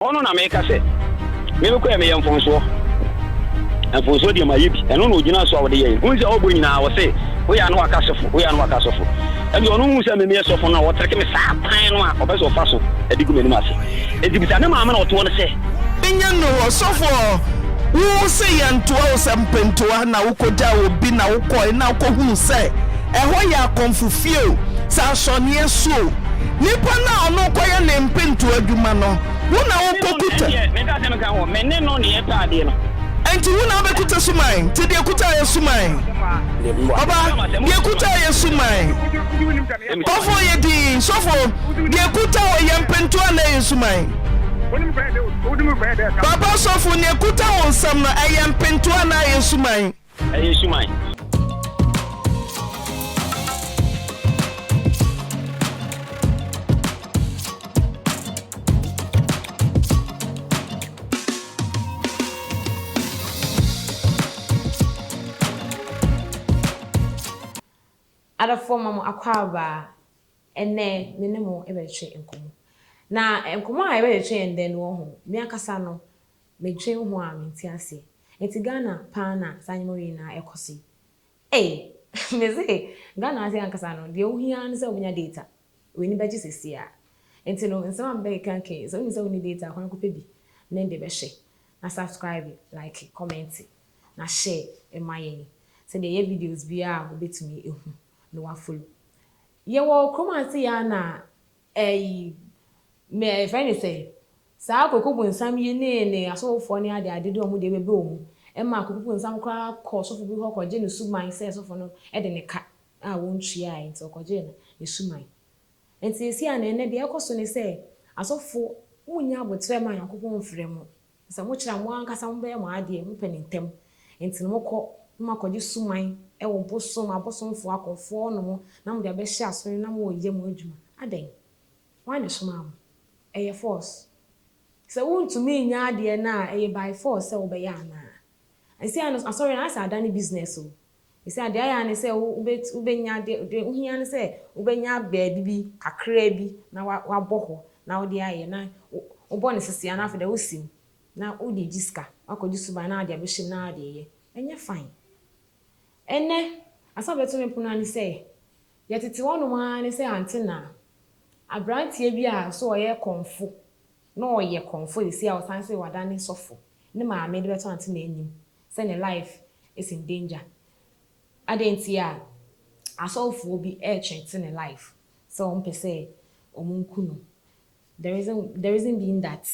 ono na make say me ko me yemfonso enfonso de mayibi eno no ogina so awde yen unse ogbo nyina wo say we ya no akasofo e do no unse me sofo na wo treke me sa pan no a obeso fa so edigu me ni mase edibisa na ma na oto no say enya no sofo wo say yantoa wo sempentoa na wo koda obi na wo koi na wo hu say eho ya konfufio sa sone eso nipa na ono koye ne mpentu adwuma no wo na wo kokuta me ka se me kan wo me ne no ne eta ade no enti wo na be kuta suman ti de kuta ye suman oba de kuta ye suman ofo ye di sofo de kuta wo ye mpentu na ye suman baba sofo ne kuta wo nsam na ye mpentu na ye suman Ada form akwaba ene menemo ebetwe enkomo na enkomo a ebetwe ende no ho me akasa no metwe ho a menti ase enti Ghana pana sanyimori na ekosi meze Ghana ase akasa no de ohia ne se obunya data we ni beji sesia enti no nsema be kanke so ni se we ni data kwan ko pebi na nde be hye na subscribe like comment na share emayen se de ye videos bia obetumi ehu no wa follow ye wo kromanti ya na me friend say sa akoko nsam ye ne asofo ne ade de omu de bebe omu ma akoko nsam kra ko sofo bi ho ko je ne suman say sofo no de ne ka a wontua ai nti okoje ne suman enti esi ana ene de ekoso ne say asofo munya abotre ma yakoko mfre mu sa mo kira mo ankasa mo be mo ade mo penentem enti no ko makoje suman ewo bosom abosomfo akofo no na mo de be hye asori na mo ye mo adwuma aden wan soma am eye force so wontumi nya ade na eye by force wo be ya na esi an asori na asa adani business o esi ade ya na se wo nya ade ohia na se wo nya baabi bi kakra bi na wa boho na wo de aye na wo bo ne sisia na afede wo sim na wo de jiska akoji suban na ade be hye na ade ye enye fine ene asabeto me puna ni say yetiti wonu ma ni say Auntie na abrantie bi a so oye konfo na oye konfo isi a osan say wadane sofo ne ma me de beto Auntie na enim say ne life is in danger adenti a asofo bi treat ne life so on pe say omunkunu there isn't being that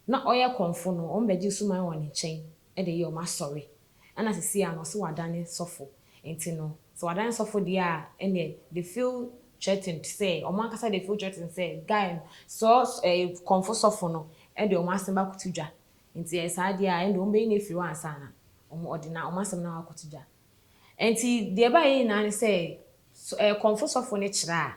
na oye konfo no on beji suman woni chen e de ye o ma sorry and as see no so wadane sofo enti no so wadane sofo dia ene they feel threatened say o man kasa they feel threatened say guy so comfort sofo no e de o masem ba kutudwa enti esa dia ende o be na firi wan sana o ordinary o masem na akutudwa enti de ba yi na ne say comfort sofo ne kira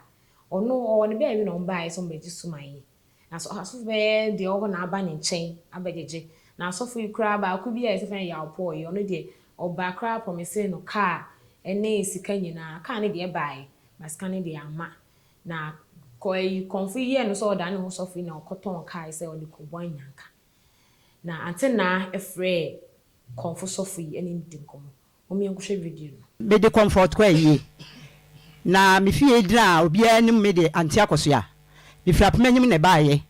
ono o ne be no mba so mbeji suman na so aso be de o na aba ne nchen abejeje na sofo ikura ba ku bi ese fen ya opo yo no de oba kra promise no car ene sika nyina car ne de bai masika ne de ama na koi konfu ye no so oda ne ho sofo na okoton car ise o de ko bwanyanka na Auntie na efre konfu sofo yi ene ndi nkomo omi enhwe video no me de comfort kwa yi na me fie dra obi anim me de Auntie akoso ya me fra pemanyim ne baaye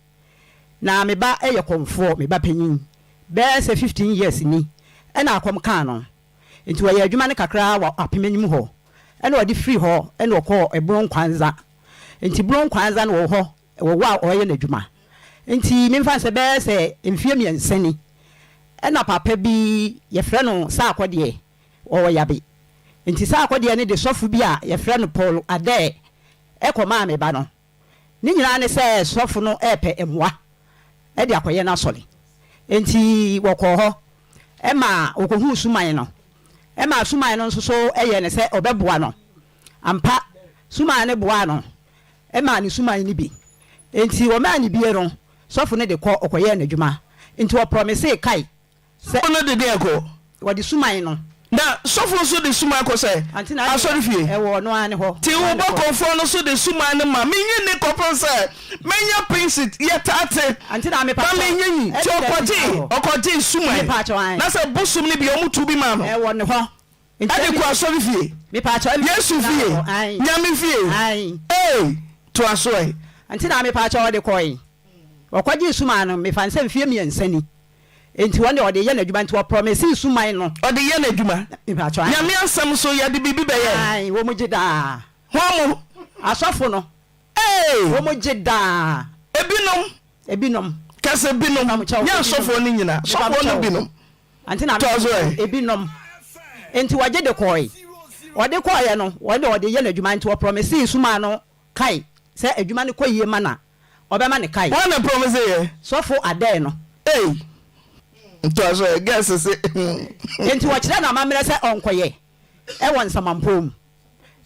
na me ba eye konfo me ba panyin be say 15 years ni ena akom kan no enti wo ye adwuma ne kakra wa apemanyim ho ena odi free ho ena okọ ebron kwanza enti bron kwanza no wo ho wo wa oye na adwuma enti me mfa se be say mfie miensani ena papa bi ye frɛ no sa akode wo yabe enti sa akode ne de sofu bi a ye frɛ no Paul ade ekoma me ba no ni nyina ne sɛ sofu no epe emwa e de akoye na sole enti wokọ ho ema okohu suman no ema suman no nso so eye ne se obeboa no ampa suman ne boa no ema ni suman ni bi enti wo ma ni bi ero sofo ne de kọ okoye na adwuma enti wo promise kai se ono de de ko wo di suman no na sofo so de suma ko say asori fie e wo no ane ho ti wo bokofo no so de suma ne ma menyi ne kopon say menya pinsit yetate antina me pa menyi ti okoji suma na say busum ne bi omutu bi ma no e wo ne ho ade ko asori fie me pa cha Yesu fie nyame fie to aso e antina me pa cha wo de koi okoji suma no me fan say fie mi ensani enti wone ode ye na adwuma nti wo promise suman no ode ye na adwuma nyame asam so ye de bibi be ye ai wo mo gida homo asofo no wo mo gida ebinom kase binom nya asofo no nyina sofo no binom anti na ebinom enti waje de koi ode koi no ode ye na adwuma nti wo promise suman no kai se adwuma ne koyie mana obema ne kai wona promise ye sofo ade no nto so guess say enti wo kire na amamre se onkoye e won samampom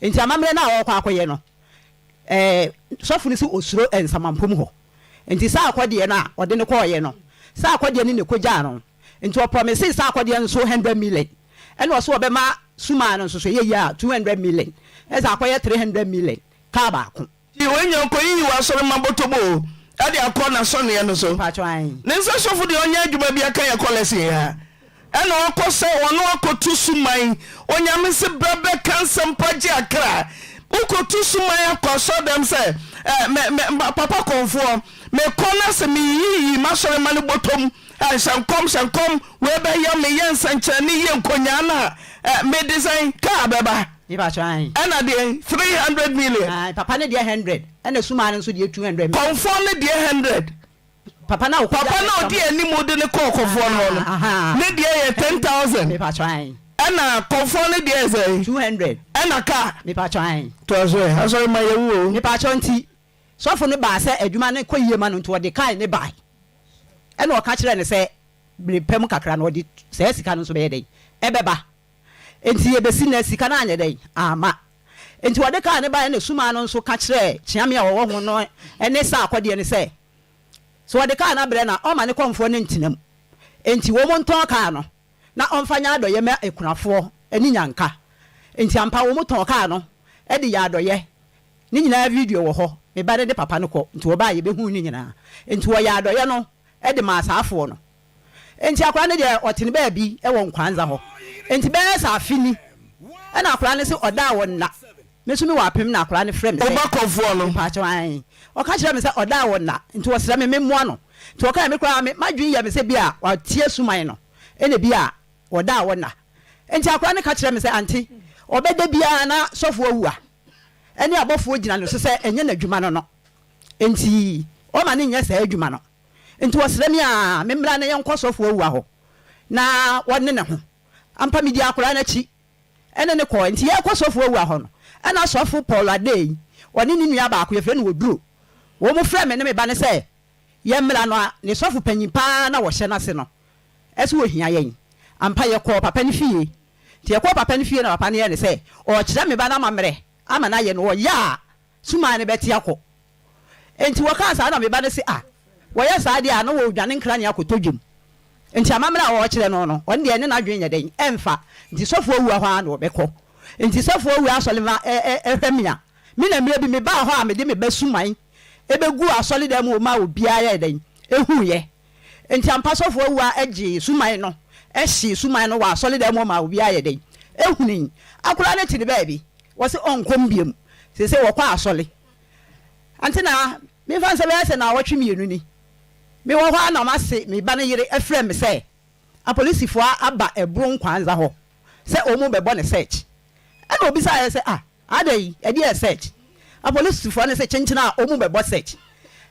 enti amamre na wo kwa akoye no sofu ni si osuro ensamampom ho enti sa akode no a ode ne koye no sa akode ni ne koja no enti wo promise sa akode nso 100 million ene wo so obema suma no nso so ye ya 200 million esa akoye 300 million ka ba ko ti wenyo ko yi wa so mabotobo ade akona so ne no so ne nsa sofo de onya adwuma bia kan ya kolesi ha ena okose wono akotu suman onyame se brebe kansem paje akra ukotu suman akoso dem se papa konfo me kona se me yi masore mane botom shankom we be ya me yensa nchani ye nkonya na me design ka beba iba try ena de 300 million papa ne de 100 ena suma ne so de 200 million confirm ne de 100 papa na odi ani mode ne kokofo no ne de 10,000 iba try ena confirm ne de 200 ena ka iba try to so asori ma yewu iba chonti sofo ne ba se adwuma ne koyie ma no nto de kai ne bai ena o ka kire ne se brepem kakra no de se sika no so be ye dey ebeba enti ebesi na sika na anye dey ama enti wode ka ne ba na suma no nso ka kire chiame a wo ho no ene sa akode ne se so wode ka na bre na o ma ne komfo ne ntinam enti wo mo nton ka no na omfanya adoye me ekunafo ani nyanka enti ampa wo mo ton ka no e de ya adoye ni nyina video wo ho me ba de papa no ko enti wo ba ye be hu ni nyina enti wo ya adoye no e de ma asafo no enti akwa ne de otene ba bi e wo nkwanza ho enti be sa afini e na akwa ne se oda wo na me so me wa pem na akwa ne frem se obakonfo no pa chwan o ka kire me se oda wo na enti wo sere me memmoa no enti wo ka me kwa me madwin ya me se bia wa tie suman no e ne bia oda wo na enti akwa ne ka kire me se Auntie obeda bia na sofo awua ene abofo gina no se enye na dwuma no no enti o ma ne nya sa adwuma no enti wo sere me a me mra na ye nkọ sofo awua ho na wonne ne ho ampa medi akora na chi ene ne ko enti ye kọ sofo awua ho no ana sofo Paul Adey woni ni nua ba ko ye fre no woduro wo mo fre me ne me ba ne se ye mra no ne sofo panyipa na wo hye na se no ese wo hia yen ampa ye ko papa ne fie ti ye ko papa ne fie na papa ne ye ne se o kire me ba na mamre ama na ye no ya suma ne beti akọ enti wo ka sa na me ba ne se wo ye sa dia na wo dwane nkra ne akotodwum enti amamra wo kire no no on de ne na dwen nyeden emfa enti sofo awu ho an wo beko enti sofo awu asolema ehwemia mi na mire bi me ba ho a me de me basuman ebegu asole dem wo ma obi aya den ehu ye enti ampa sofo awu agi suman no ehyi suman no wa asole dem wo ma obi aya den ehu ni akura ne tiri ba bi wo se onkom biem se wo kwa asole anti na me fa se be se na wotwe mienu ni me wo ho na ma se me ba ne yire efre me se a police fo aba ebro nkwanza ho se omu bebo ne search ana obi sa se adai e dey search a police fo ne se chenchina omu bebo search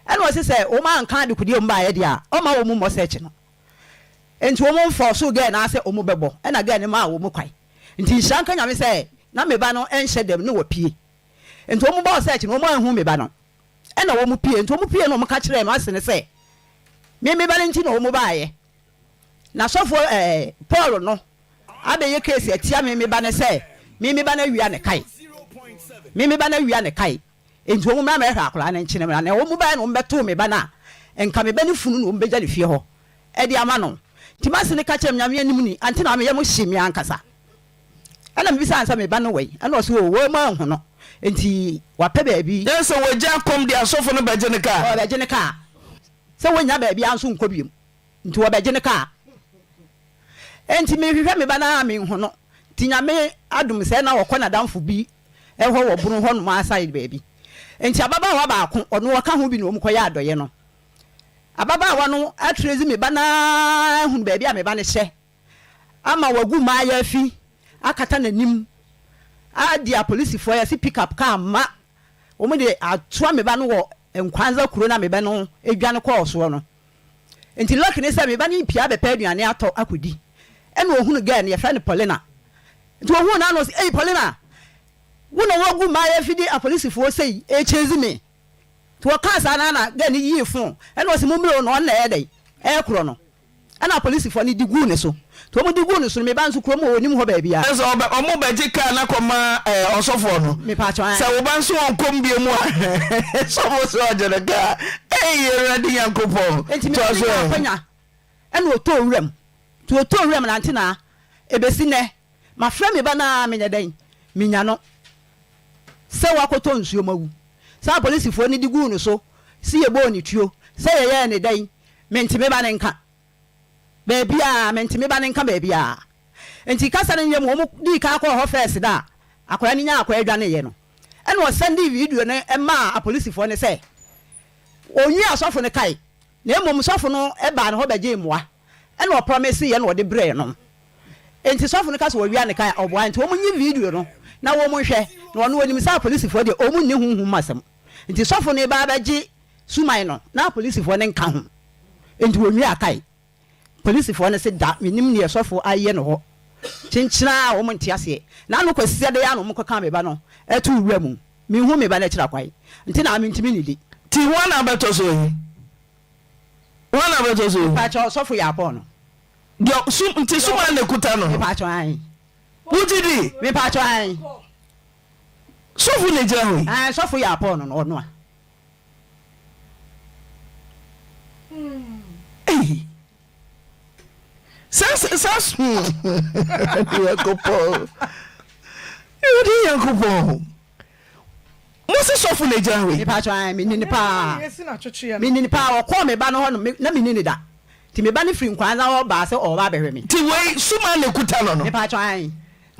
ana o se o ma nka de kudi o mba ye dia o ma omu mo search no enti omu fo so ge na se omu bebo ana ge ne ma omu kwai enti shanka nya me se na me ba no enhye dem ne wo pie enti omu ba search no omu anhu me ba no ana omu pie enti omu pie no omu ka kire ma se ne se me ba nti no omu ba ye na sofo Paul no abeye case atia me ba ne se me ba na wia ne kai me ba na wia ne kai enti omu ma hwa akora na nchine na omu ba no mbeto me ba na enka me ba ne funu no mbeja ne fie ho e di ama no ti ma se ne ka chem nyame anim ni anti na me ye mo hye me ankasa ana mbisa ansa me ba no wei ana so wo ma hu no enti wapɛ baabi yes so we ja kom dia sofo no beje ne ka o beje ne ka sɛ wonya baabi anso nkɔ biem nti wo beje ne ka enti me hwehwɛ me ba na me hu no tinya me adum sɛ na wɔkɔ na damfo bi ɛhɔ wɔ bunu hɔ no ma side baabi enti ababa wa ba ko ɔno wɔka ho bi no omkɔ yɛ adɔye no ababa wa no atrezi me ba na hu baabi a me ba ne hyɛ ama wagu ma ya fi akata nanim adi a police for ya si pick up car ma o me de atoa me ba no wo enkwanza kuro na me ba no edwane kɔ so no enti lock ne se me ba ne pia be pa aduane atɔ akodi ɛna ohunu girl ne ye friend Paulina enti ohunu na no say Paulina wo no wagu ma ya fi di a police for say e chezi me to ka sa na girl ne yi fon ɛna o se mo mre no na ɛdai ɛkoro no ɛna police for ne di gu ne so to mo di gu ne so me ba nso kuro mo onim ho ba bia so omo beji ka na koma osofo no me pa cho se wo ba nso onkom bia mu a so mo so ajere ka ready yankopon to so apanya ɛna oto wram to oto wram na ntina ebesi ne ma fra me ba na me nyadan me nya no se wakoto nsuo mawu sa police fo ne di gu ne so si ye bo ni tuo se ye ne dan me ntime ba ne nka baby a mentime ba ne nka baby a enti kasa ne nyem wo di ka akọ ho first da akora ne nya akọ adwane ye no ene wo send video ne ma a police fo ne say onyi asofo ne kai na emom sofo no e ba ne ho beje moa ene wo promise ye no wo de bre no enti sofo ne kasa wo wia ne kai obo enti wo munyi video no na wo mu hwe na wo no onim sa police fo de o mu nni hunhum masem enti sofo ne ba beje suman no na police fo ne nka ho enti wo nwi akai police for na say da minim ne yesofo aye no ho chinchina wo monte ase na no kwasise de ya no mkoka me ba no etu wura mu mi hu me ba na kira kwai nti na amintimi ni li ti wana beto so yi wana beto so pa cho sofo ya po no yo sum nti suma na kuta no pa cho an wujidi me pa cho an sofo ne jira ho sofo ya po no no a Sas Yankopon. You di Yankopon. Mose sofu le jawe. Me pa cho an me ni pa. Yesi na chochia. Me ni pa o ko me ba no ho na me ni da. Ti me ba ni free nkwanza o ba se o ba behwe me. Ti we suma le kuta no no. Me pa cho an.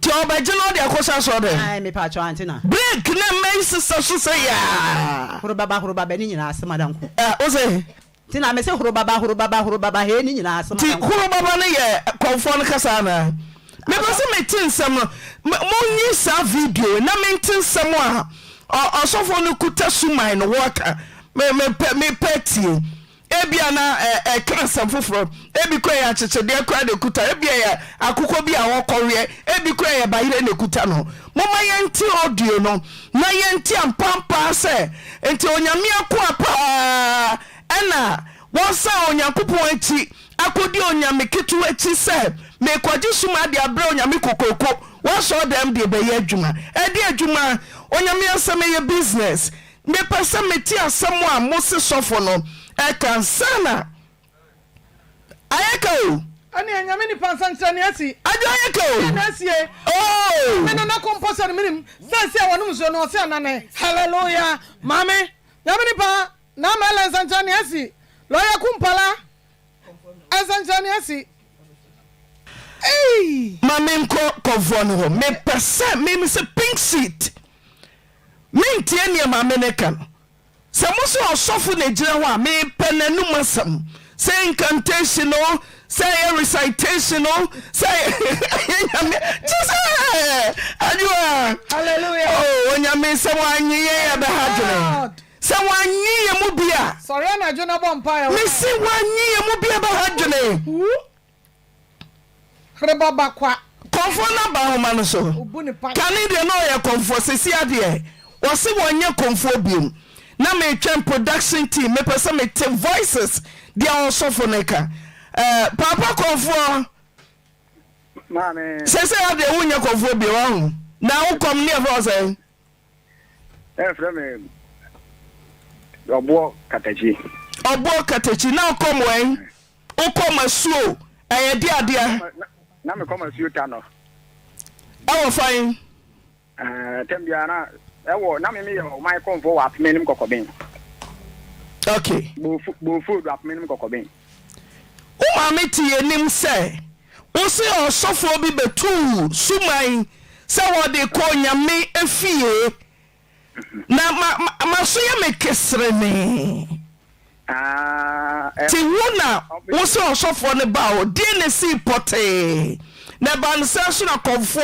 Ti o ba je no de akosa so de. Ai me pa cho an ti na. Break na mai sisa so say ya. Horo baba ni nyina ase madam ko. O say tina me se horo baba he ni nyina asema ti horo baba ne ye konfo no kasa na me ba se me tinsem no mo nyi sa video na me tinsem a osofo no kuta suman no waka me petie ebia na kansa foforo ebi ko ya chechede akra de kuta ebia ya akukọ bi a wokọwe ebi ko ya bayire ne kuta no mo ma yenti audio no na yenti ampampa se enti onyame akọ apa ena wonsa onyankopon achi akodi onyame ketu achi se me kwaji suma de abre onyame kokoko wonso dem de be ye adwuma e de adwuma onyame aseme ye business me pese meti asemo a mose sofo no e kansana ayeko ani anyame ni pansantra ni asi ajo ayeko na asie me no na komposer minim sanse wonum so no se anane hallelujah mame nyame ni pa na mala santra ni asi loya kumpala santra ni asi mame nko konfono ho me pese me se pink seat mintie ne mame ne kan se mo so osofo na gira ho a me penanu masam say incantation no say recitation no say Jesus adua hallelujah oh onyame se wanyi ye be hadwene se wanyi ye mu bia sorry na jona bompa me se wanyi ye mu bia be hadwene reba bakwa konfo na ba ho ma no so kani de no ye konfo sesi ade wo se wonye konfo biom na me twem production team me pese me te voices dia osofo neka papa konfo mame sese ade wonye konfo bi wa hu na wo kom ne e for say frame obo katachi na kom wen o kom asuo ayede ade na me kom asuo ta no Our fine. Tembiana, na me my convo up minimum cocobin. Okay. Bo food up minimum cocobin. Amity and him say, O say or suffer be betu, sumai, say what they call ya me a fee. Na ma so ya me kesrene. Ti wona wo se osofo ne ba o de ne si pote na ban se so na konfo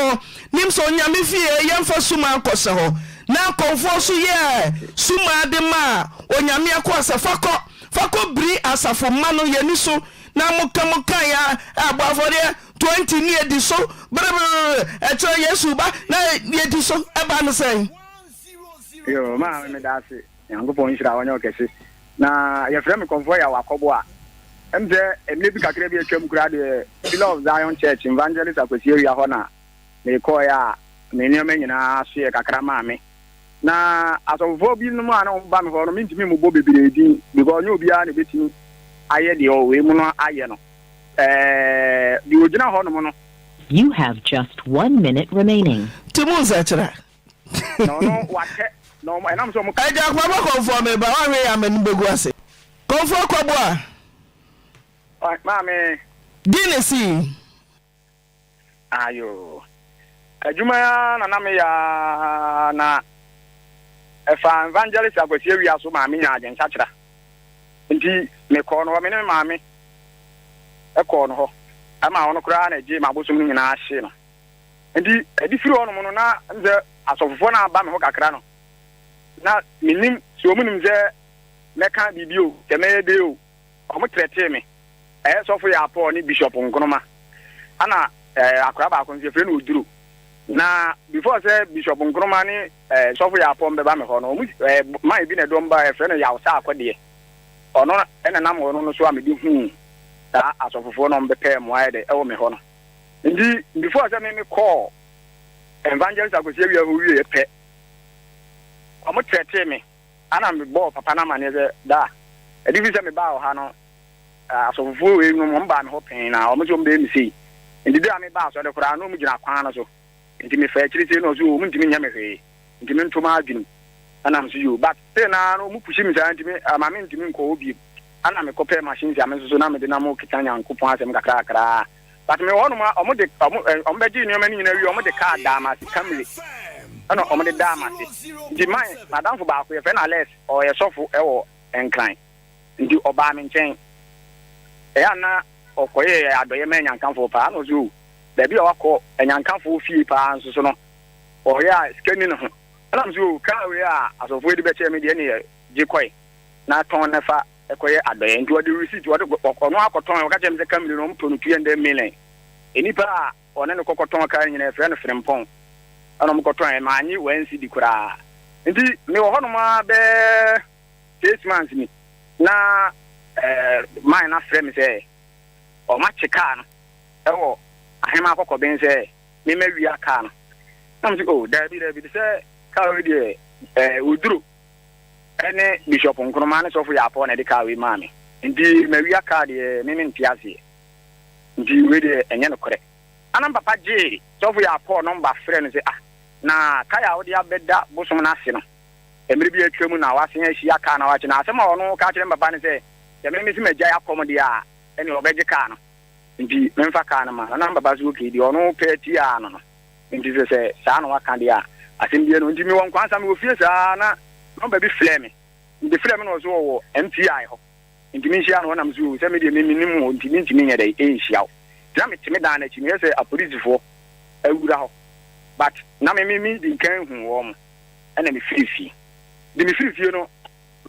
nim so nyame fie yemfa suma akose ho na konfo so ye suma de ma onyame akose fako bri asafo ma no ye ni so na muka ya abafode 20 ni edi so brebe e cho yesu ba na ye di so e ba no say yo ma me da se yango pon shira wonyo kese na ye frame convoy ya wakobo a emze emlebi kakra bi atwam kura de Beloved Zion Church Evangelist akwesi area ho na me ko ya me nyoma nyina so ye kakra ma me na asofo bi no ma na ba me ho no me ntimi mu bo bebere din because onye obi a na betimi aye de o we mu no aye no di ogina ho no no. You have just 1 minute remaining. Timuza chira. No wate no and I'm so mo I just want to confirm me, but I am in Beguase. Confirm Kwabwa. Mame. Dinesi. Ayo. Ajuma na me ya na efa evangelist akwesi wi aso mame nya agen chachira. Nti me ko no me ne mame. E ko no ho. Ama ono kura na je mabosum ni na ahye no. Nti edi firi ono mo no na nze asofofo na aba me ho kakra no. Na minim so munim ze meka bibio temede o omo trete me sofo ya Paul ni bishop nkonoma ana akora ba konse fe na oduru na before say bishop nkonoma ni sofo ya Paul mbeba me ho no mai bi na domba fe na ya usa akode ono ena nam ono no so amedi hu ta asofofo no mbepe mo ayde ewo me ho no ndi before say me call evangelist akosie wi ahuwie pe omo trete me ana me bo papa na mane ze da edi fi se me ba o ha no asofo we no mo mba me ho pen na omo so mbe mi sei ndi da me ba so de kura no mu gina kwan na so ndi me fa chiri se no so mu ntimi nya me hwe ndi me ntoma adwin ana me so yo but se na no mu pushi mi sa ndi me ama me ntimi nko obi ana me kope machine ya me so na me de na mo kitanya nkopon asem kakra kakra but me wono ma omo de omo be gi ni o mani nyina wi omo de ka da ma kamle ana omo de da ma se ndi mai madam fo ba ko ye fe na less o ye sofo e wo enkran ndi oba me nchen ya na okoye adoye me nyankanfo pa no zo da bi wakọ enyankanfo fie pa nso so no o ya skeni no ana mzo ka we a asofo edi be che me de ne jikoi na ton na fa ekoye adoye ndi odi receipt odi ono akoton o ka che me kamili no mto no 200 million enipa a one ne kokoton ka nyina fe no frempon ana mkoton e manyi wansi di kura ndi me wo hono ma be 6 months ni na my na frame say o ma chika no ewo ahema akoko ben say me mawi aka no na msi oh da bi say ka we de uduru ene bishop nkroma ne sofo ya po na de ka we mami ndi mawi aka de me ntiase ndi we de enye no kore ana papa je sofo ya po number friend say na kaya wo de abeda bosom na ase no emre bi atwam na wasen ahia aka na wache na asema ono ka kire papa ne say ya me mesi meja akom dia ene obeje ka no ndi memfa ka na ma na baba zo ke di ono peti a no ndi se sa no waka dia asem bi no ndi mi won kwansa mi ofie sa na no baby flame ndi flame no zo wo MTI ho ndi mi hia no na mzu se me de mi nim ho ndi mi ntimi nya dai hia o na me timi da na chi mi se apolizifo awura ho but na me di kan hu wo mo ena mi fifi di mi fifi no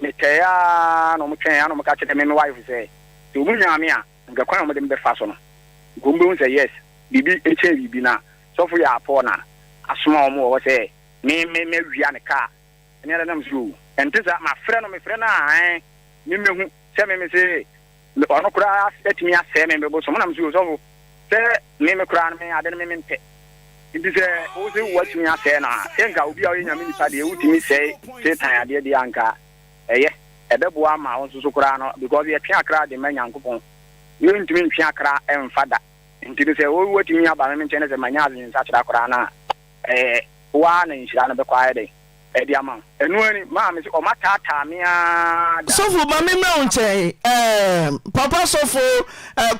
me taya no mo twen no mo ka chete me wife say to mu nya me a nga kwan mo de me fa so no gombe un say yes bibi eche bibi na so for ya po na asoma mo wo say me wia ne ka ene na nam su entisa ma frɛ no me frɛ na me hu se me say ono kura etimi ase me bo so mo nam su so se me kura me ade me mpe ndi se o se wo timi ase na enka obi a onyame ni pa de utimi say setan ade de anka eye ebebo ama onso so kura no because ye twa akra de manya nkopon yo ntimi ntwa akra emfada ntimi se wo wotimi aba me nche ne se manya azin sa kira kura na wa na nhyira no bɛkwae de edi ama enu ani ma me o matata me a sofo ma me mra unche papa sofo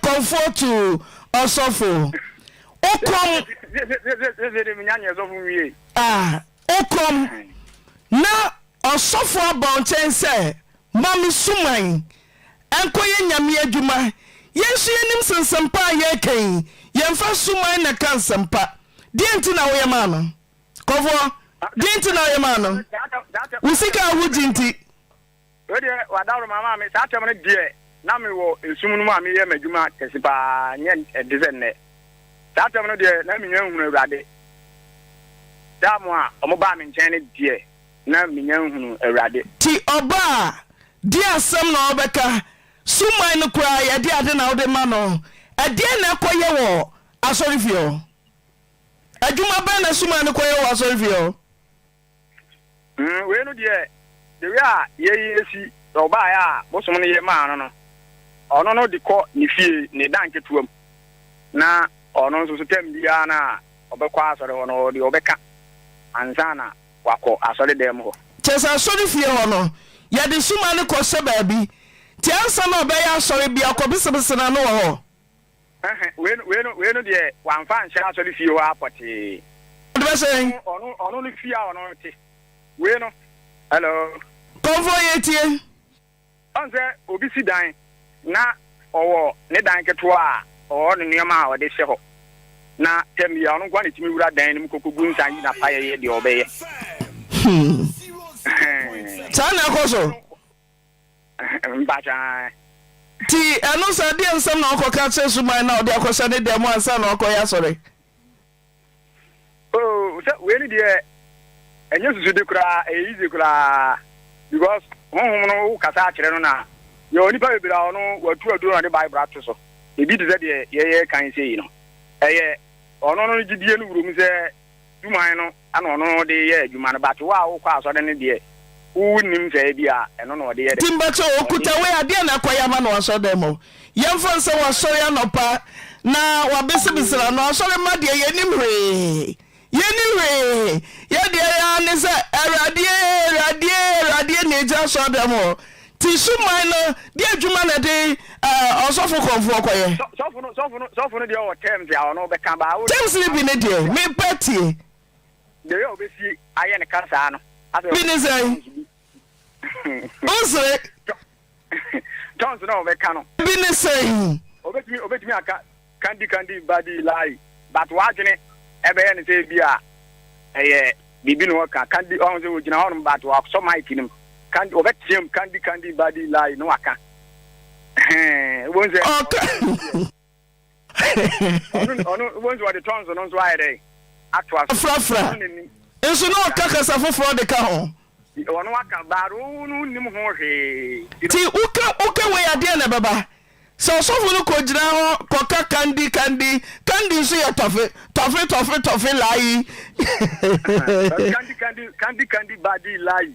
comfort to osofo okom de me nyanya sofo wie okom na osofo abonchen se ma me suman enkoye nyame adwuma yensu yenim sensempa ye kan yemfa suman na kan sempa di enti na wo ye ma no kofo dinti na yema no usika hujinti we de wadawro mama me sa tem ne die na me wo ensum no ma me ye madwuma kesipa nye edizenne sa tem no de na me nyanhunu awurade da mo a omo ba me nchen ne die na me nyanhunu awurade ti oba di asem na obeka sumai no kura ye di ade na ode ma no ade na koye wo asorifio adwuma ba na sumai no koye wo asorifio we no de we a ye esi oba ya bosom no ye ma no ono no de ko ni fie ne danke tuam na ono so tem bia na obekwa asore ono de obeka anza na wako asore dem ho chesa asore fie ho no ye de suma ne ko se baabi ti ansa na obeya asore bia ko bisebisena no ho we no de wanfa nhyira asore fie ho apoti de be say ono no fie a ono te we no hello konfo yetie onse obi si dan na owo ne dan keto a owo ne niam a ode hye ho na temi ya ono kwa ne timi wura dan ne mkokogu nsan yi na paye ye de obeye sana koso mbacha ti eno sa de nsam na okoka chesu man na ode akosa ne demo ansa na okoya sore oh so we ni de enye susu de kura easy kura because no kasa akere no na ye oni pa bebira ono watu aduro na de bible ato so ebi de de ye kan sei no eye ono no gidie no wurum se duman no ana ono de ye adwuma no but wa wo kwa so de ne de unim se bia eno no de ye de timbacho okuta we ade na akoya ma no so de mo yemfa nse wo sore anopa na wabesibisira no sore ma de ye nimre yeniwe ye de ya ne se radie ne ja so dem o ti suman no de adwuma na de osofo konfo okoye sofo no de o terms ya ono be kan ba o terms ni bi ne de me party de yo be si aye ne kasa no bi ne say ose Johnson no be kan no bi ne say obetimi aka kandi body lie but wadwene ebe ye ne say bia eye bibi no ka kandi on se wogina hono but wa so mic nim kandi obetiem kandi body lie no aka wonze ono wonze wa de tons no so ayede atwa frafra enso no kakasa foforo de ka ho ono aka baro no nim ho hwe ti uka we ade na baba so sofo no ko jira ho ko ka kandi so ya tofe lai kandi body lie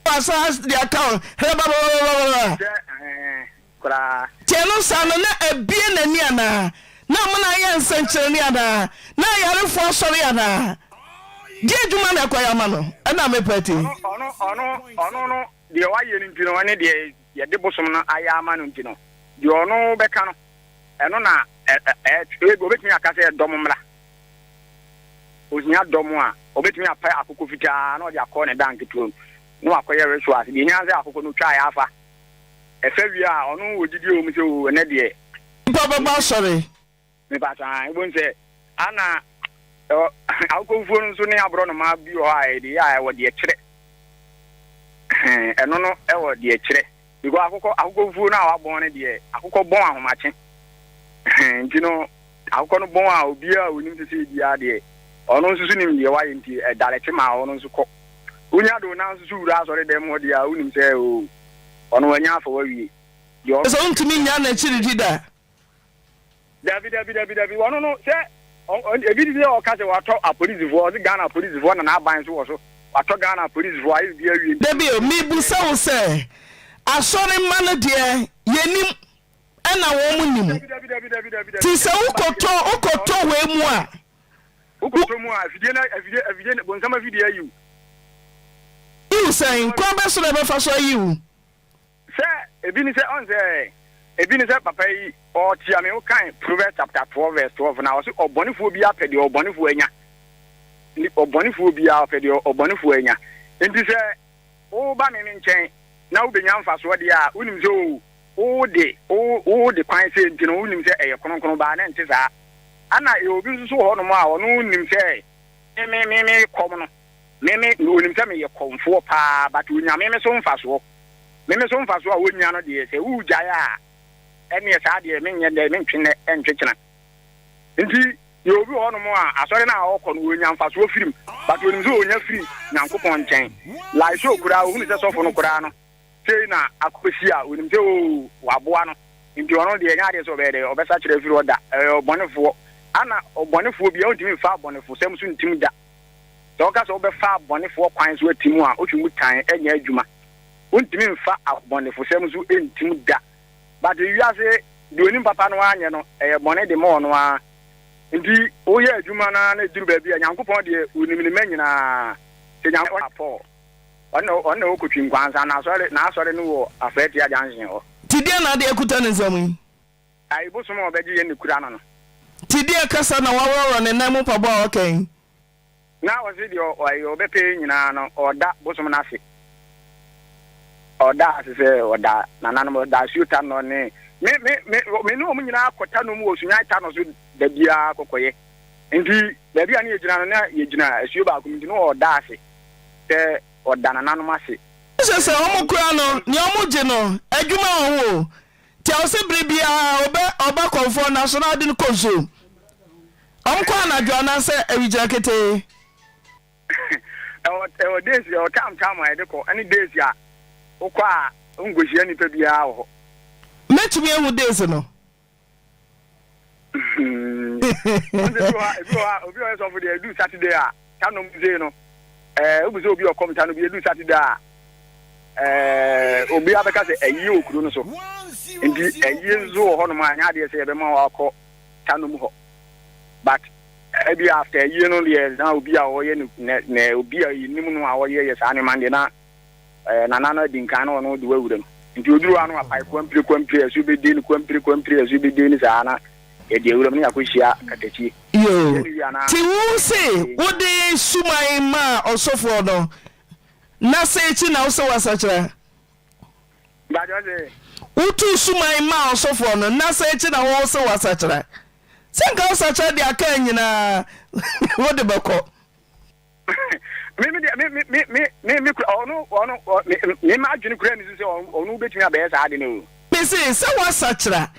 pasas the account he baba kura telo sano na ebie na ni ana na mo na ye nsankyere ni ana na yare fo sori ana die djuma na kwaya ma no na me pati ono no de wa ye ni ntino ne de ye de bosom no aya ama no ntino de ono beka no eno na obetimi akase dom mra ozinya dom a obetimi apai akoko fitaa na ode akọ ne dank tuom no akoye rituals de nyanze akoko no twa ya afa efe wi a ono wodidi o mu se o ne de baba sorry me bata ibon se ana akoko fuo no so ne abro no ma bi o ha de ya wo de kire eno no e wo de kire bigo akoko fuo na wa bon ne de akoko bon ahomache ntino akoko no bon a obi a onim se bia de ono nsusu nim de wa yenti direct ma ono nsu ko unya do na nsusu wura asore dem ho de a unim se o ono wanya afa wa wie yo so ntimi nya na chiridi da David ono no se ebi di o ka se wa to a police vo the Ghana police vo na na ban so wo so wa to Ghana police vo ayi bia wie David o mi bu sa wo se asore ma no de yenim ana wo mu nim ti se ukoto we mu a uko mu afidie bonsama video you you saying kwa be so be fa so you say ebi ni say on say papa yi o tia me o kan Proverbs chapter 12 verse 12 na o say obonifo bi apede obonifo anya ni obonifo bi apede obonifo anya enti say o ba me nchen na wo benya mfa so de a unim say o de kwan say enti no unim say eye kronkron ba na enti za ana e obi nso ho no ma o no unim say me kom no me unim say me ye komfo pa but unyame me so mfa so a wonya no de say wu gyae a ene sa de me nye de me ntwene entwekena nti ye obi ho no mo a asori na a okọ no wonya mfa so firim but onim so wonya firi nyankopon nchen la show kura wo ni say sofo no kura no sei na akosi a onim say o waboa no nti ono de nya de so be de obesa kire firi oda obonefo ana obonefo bia ontimi fa obonefo sem so ntim da so ka so be fa obonefo kwan so atimu a otwimu tan enya adwuma ontimi mfa obonefo sem so entim da but you say the onim papa no anya no bone de mo no a nti oye adwuma na duru ba bia nyankopon de onim ne manyina te nyankopon apo ono okotwi nkwansa na asore no wo afeti ajansen ho tidie na de ekuta ne nsamu ai bosom obeji ye ne kura no tidie kasa na waworo ne namu pabo okay na wasi de obepe nyina no oda bosom na ase oda se oda nananum da shoota no ne me no mu nyina akota no mu osunya ta no so da bia kokoye ndi da bia ne yegyina no na yegyina asuo ba ko ndi no oda ase te oda nananum ase se omukura no ni omugye no adwuma ho ti o se bribia oba konfo national din kozo omkwa na dwana se awijira kete e days o tam I dey ko any days ya ukwa ngohia ni pa bia ho metumi ehu days no obi o so for the do Saturday a kanu muzee no obuzo obi o come tanu bi do Saturday a obi abeka se ayi okuru no so ndi ayi nzo ho no ma anya de se be ma wa ko tanu mu ho but ebi after ayi no de na obi a wo ye ne obi a yinim no a wo ye sa ne man de na nanana dinkan no no de wawuram nti oduru anu apai kwampire asu be de ni kwampire asu be de ni sa na e de wuram ni akohia katachi yo ti wu se wo de sumai ma osofo no na se chi na wo se wasachira ba jo se utu sumai ma osofo no na se chi na wo se wasachira senka wasachira de aka nyina wo de bako me ma adwene kura ni se onu betumi abe sa ade no me se wasachira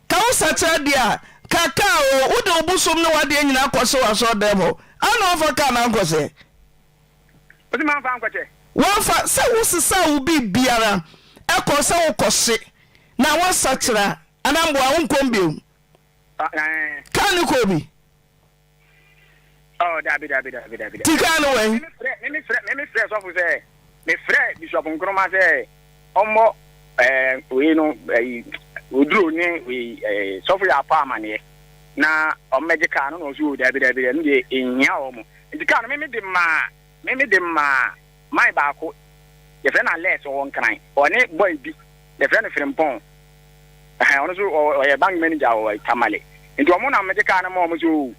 ka wasachira de a kaka o wo de obusom no wade nyina akoso waso demo ana ofa ka na nkose o ti ma fa nkwache wọ́n fa sẹ́ wọ́n sísá wo bí biara ẹ̀kọ́ sẹ́ wọ́n kọ̀ sí na wọ́n sàkyerà anambo àwọn nkọ́m bí o ká ní kò bí. ọ̀ dàbí. tí ká ní wẹ̀. mímí fẹ́ sọ́fù sẹ́ mi fẹ́ bishop nkrumah sẹ́ ọmọ òye no oduro ní sọ́fù yà apá àmàlẹ́ na ọmọdé ká ní ọ̀sùn dàbí ẹni de ìyá ọmọ nti ká ní mímí di ma my baako ye friend na less on kan one boy bi the friend frimpon ono so o bank manager o Tamale nti omo na medical na mo so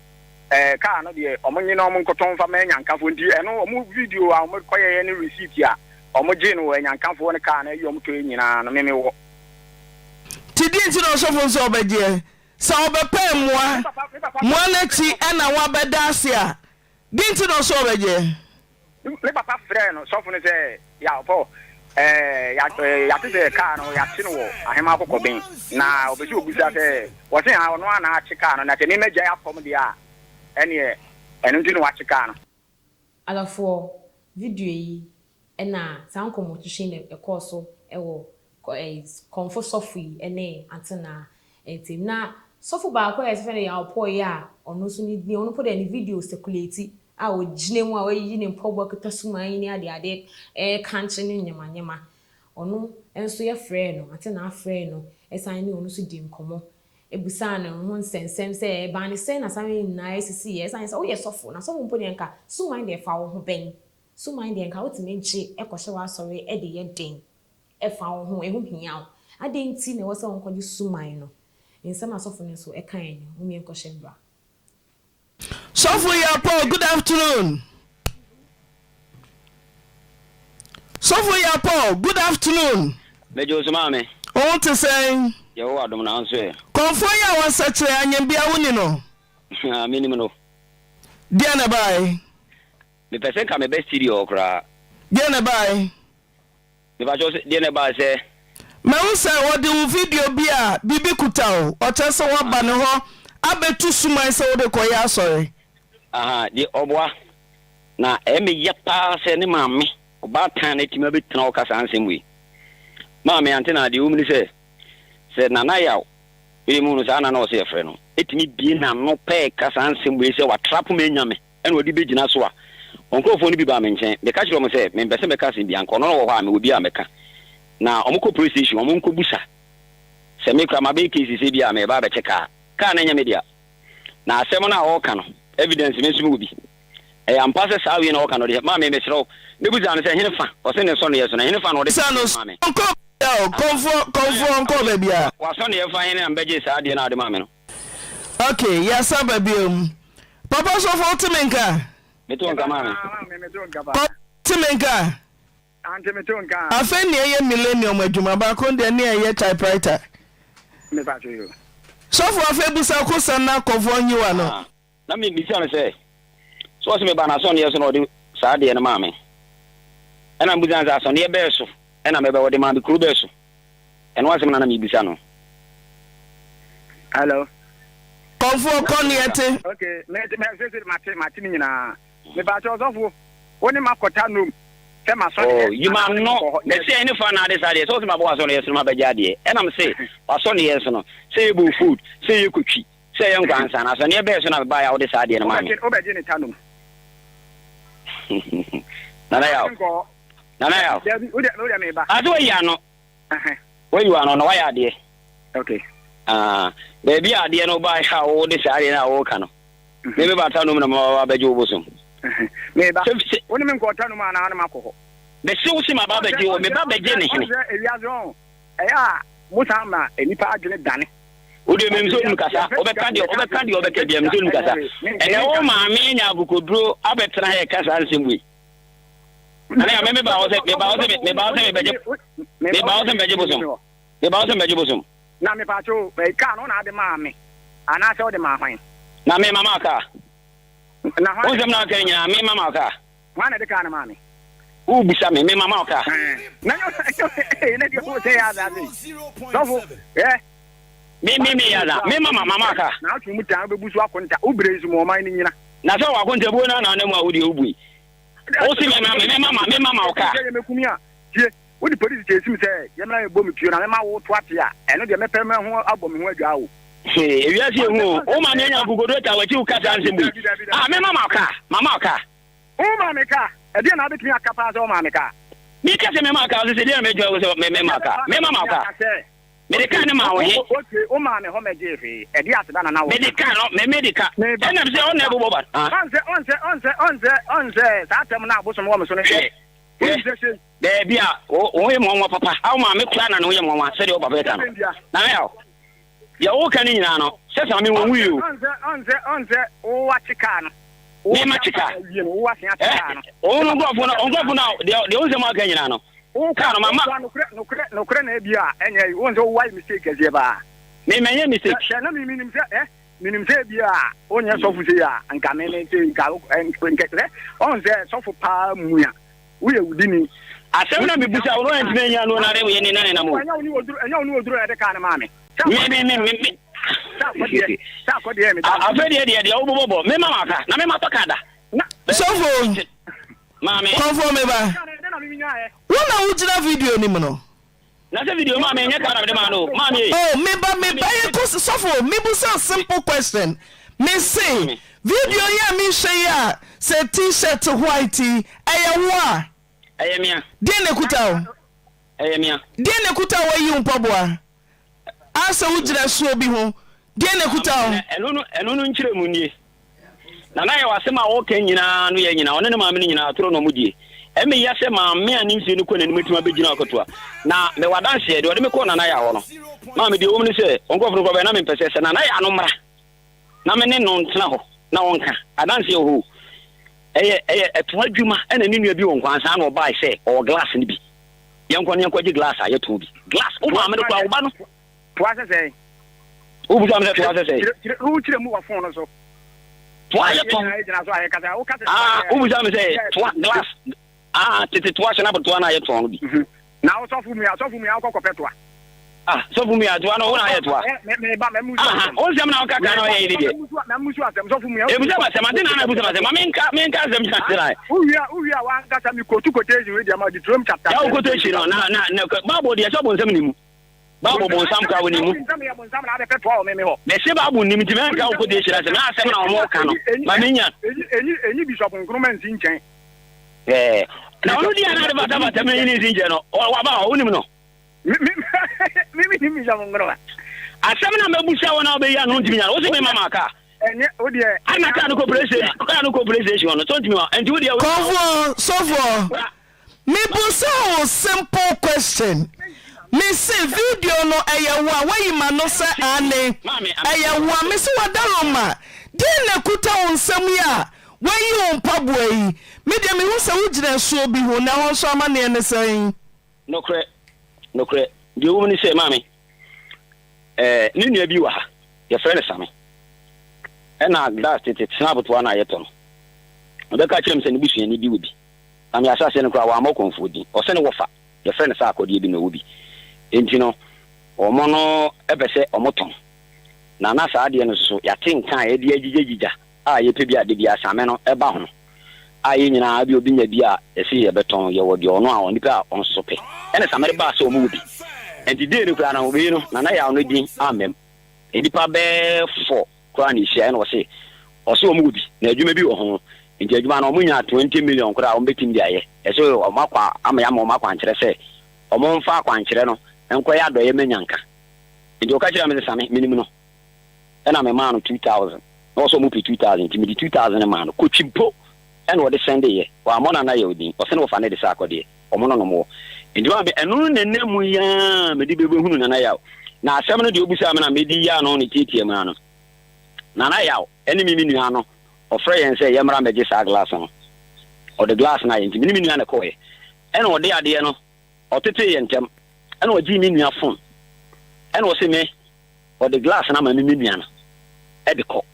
car no de omo nyi na omo nkoton fa ma nyankafo nti eno omo video a omo koye ni receipt a omo je no nyankafo ne car na yi omo to nyina no meme wo ti di nti no so fo so obaje sa obepa moa na ti na wa beda ase a di nti no so obaje le papa frère no so fune say ya po ya te car no ya chino wo ahema akoko ben na obesi obusa say wo say ha no ana achi car no na te me meja ya pom dia ene eno ndi no achi car no alafo video yi na sankomo tuhwe ne ekoso ewo konfo sofi ene antena etim na sofu ba akwa ya sefene ya opo ya ono so ni ono po de ni video circulate a o gine mu a o yi ne mpogbo ketasuma yi ni ade kanche ne nyama ono enso ye frɛ no ate na frɛ no esan ni ono so di nkomo ebusa no ho nsensem say ba ne say na same na sisi yes and say oh yes sofo na so mpo de nka so mind dey fa wo ho ben so mind dey nka wotime nchi ekwohye wa sorry e de ye den e fa wo ho ehu hia ade nti na wo se won kwaji so mind no nsem asofo ne so e kan ni wo mi enkwohye mbra Sofo ya Paul, good afternoon. Sofo ya Paul, good afternoon. Mejo Sumame. O to say Yo adom na anso e. Konfo ya wan sache anyam bia woni no. Minimum no. Dia na bai. Me pese ka me best studio okra. Dia na bai. Me ba jo dia na bai se. Ma wo say wo de video bia bibi kuta o che se wo ba ne ho abetu suman se wo de koya asori. Aha, di obwa. Na me yepa se ne mamme. Oba tan na tima betena o kasa ansem wi. Maame ante na de umni se nana yaw. E mu no sa na o se efre no. Etimi bie na no pe kasa ansem wi se wa trap me nyame. Ena odi begina so a. Onkrofo ni bi ba me nchen. Me ka kire mo se me mbese me kasa bi anko no wo ho a me obi a meka. Na omko police station omko busa. Se me kra ma be case se bi a me ba be cheka. Ka na nyame dia. Na asem na o ka no. Evidence me sumu bi. E ampa se sa wi na o ka no de. Ma me mesro. Me buza no se hene fa. O se ne so no yeso na hene fa no de. Ma me. Konfo onko be bia. Wa so ne fa hene ambeje sa de na de ma me no. Okay, ya saba biom. Papa so for timenka. Me to nka ma me. Me to nka ba. Timenka. Auntie me to nka. Afen ne ye millennium adwuma ba kon de ne ye typewriter. Me ba to you. So for afa busa ko sanna konfo nyiwa no. Na me bi se say. So se me ba na so ne yeso no de sa de na ma me. Ena mbuza za so ne be so. Ena me be wo de ma bi kru be so. Eno asem na me bisa no. Hello. Konfo kon yete. Okay, me say mate ni nyina. Me ba to so woni makota nom. Se ma so. Oh, you man no. Me say any fan na de sa de. So se ma bo so ne yeso ma be ja de. Ena me say, wa so ne yeso no. Say bu food, say you kutwi. Say young grandson, na so ne be so na be ba ya wo de sa de na ma me. Obeje ni tanom. Nana yaw. Nana yaw. Ode me ba. Ado ya no. Where you are no why are there? Okay. Baby are there no by how old this area na wo ka no. Me be ba ta no na ma ba je obosum. Me ba. Woni me ko ta no ma na makọ. Be se wo si ma ba ba je o me ba ba je ne hene. Eya musa ma enipa adwene dane. Ode me mso num kasa, obeka de obeka de mso num kasa. Ene wo ma me nya agokoduro abetra he kasa nsembui. Ana me ba wo se beje bosum. Na me pa cho be ka no na de ma me. Ana se o de ma hwan. Na me mama ka. Na hwan. O se na ka nya me mama ka. Hwan na de ka na ma me. U bisa me mama ka. Na yo na de ko se ya da ni. So Me ya da. Me mama ka. Na tu muta be busu akonta. U brezu mo man ni nyina. Na so wa akonta bu na na mu awudi obui. O si me mama ka. Me kumia. Tie. Wo di police chase me say, "Ye na ebo me tuo na me ma wo to ate a." Eno de me pe me ho abọ me ho adwa wo. Ewia si ehu. O ma me nya agogodo ta wachi u kasa ansem bi. Me mama ka. O ma me ka. E de na be tumi akapa so o ma me ka. Me ka se me mama ka, o se de na me jwa wo se me mama ka. Me mama ka. Me de ka ne ma wo he. Okay, o ma me ho me je fe. E de aseda na na wo. Me de ka no, me de ka. E na se o na ebo boba. Onse. Sa tem na abosom wo me so ne. Baby, o ye mo papa. How ma me kula na no ye mo wa se de o papa eta no. Na me o. Ya o kan ni na no. Se sa me won wi o. Onse o wa chika no. Me ma chika. O wa se chika no. O no go na de o se ma kan ni na no. O ka no mama. No kre na bia enye onse o wa mistake ezie ba. Me menye mistake. Se na mi minim se minim se bia onye so fu se ya nka me ne se nka nkekre. Onse so fu pa muya. Uye udini asem na bibusa wo ntime nya no na re we ni na mo anya oni oduru ya de ka na mame me sa ko de me afedi de o bobo me mama ka na me matoka da So for mame conform me ba wona ujira video ni mo no na se video mame nya ka na de ma no mame oh me ba ye ko so for me busa simple question me say video ya me share ya say t-shirt white eyewa eyemia den ne kuta o eyemia den ne kuta wo yi mpoboa asa ujira so obi ho die ne kuta eno no nkyere mu nie na na ye wasema wo kan nyina no ye nyina one ne maame nyina atoro no mudie eme ya se maame ani nsi no ko na nimutima begina akotoa na me wadanse de ode me ko na na ya ho no maame de wo mu se onkofo ko be na me pese se na na ya no mra na me ne no ntena ho na wonka adanse ho eye eto adwuma ena ne nua bi won kwansa na obai se o glass ni bi yanko ne kwaji glass a yeto bi glass o maame de kwa wo ba no to ase o bu jamse to ase o kire mu wa phone no so to aye to o bu jamse to glass tete to ase na bo to na aye to no bi na o so fu mi akoko petwa so fu mi atwa no na aye to me ba me mu o se na o kaka na ye ide na mu asem so fu mi e bu jamse ma tin na bu jamse ma menka asem chapter uwia wa ngasa mi kotu koteji we dia ma di drum chapter ya o koteji no na babo dia so bo nsem ni mu babo bo nsam ka woni mu me se babo ni mi ti menka o koteji na se na asem na o mo ka no ma menya enyi bishop increment nchen na onu dia na de bata me ni nje no wa ba o ni mu no mimi ni bishop increment asem na mabusa wona obe ya no ntimi nya o se me mama ka enye o de ana ka no corporation no so ntimi wa enti o de Sofo me busa simple question me say video no eyewa wayima no se ane eyewa me se wadaroma din na kuta onsam ya wayi on paboa yi me de me hu se wugina so bi hu na ho so ama ne ne sen no kre de wo ni se mami ni nua bi wa ha ye frɛ ne same na glass tete snap to na yeto no obeka kyerem se ne busua ni bi wo bi ami asase ne kra wa amakonfo di o se ne wofa ye frɛ ne sa akode bi na wo bi enti no omo no ebese omoton na na sa ade no so ya tinkan e de agigigija a ye pe bi ade bi asame no eba ho a ye nyina bi obi nya bi a ese ye beton ye wo de ono a oni pa on so pe ene samere ba so omo bi enti de ne kra na obi no na ya ono din amem edipa be 4 kra ni hia na o se omo bi na adwuma bi wo ho enti adwuma na omo nya 20 million kra o betim bi aye ese o makwa amya ma o makwa nkyere se omo mfa akwa nkyere no enko ya doye menyanka enti o ka kira me same minimum no ena me ma no 2000 no so mu pi 2000 ti me di 2000 ma no ko chimpo ena o de sende ye wa mo na ye odin o se no fa ne de sa akode omo no no mo enti ba be enu ne nemu ya me di bebe hunu na ya na asem no de obusa me na me di ya no ne titie ma no na ya eni mi minu ha no o frɛ yen se ye mra meje sa glass no o de glass na ye enti minu ya ne ko ye ena o de ade no o tete ye ntem ena o ji mi nua phone ena o se me o de glass na ma mi nua na e de ko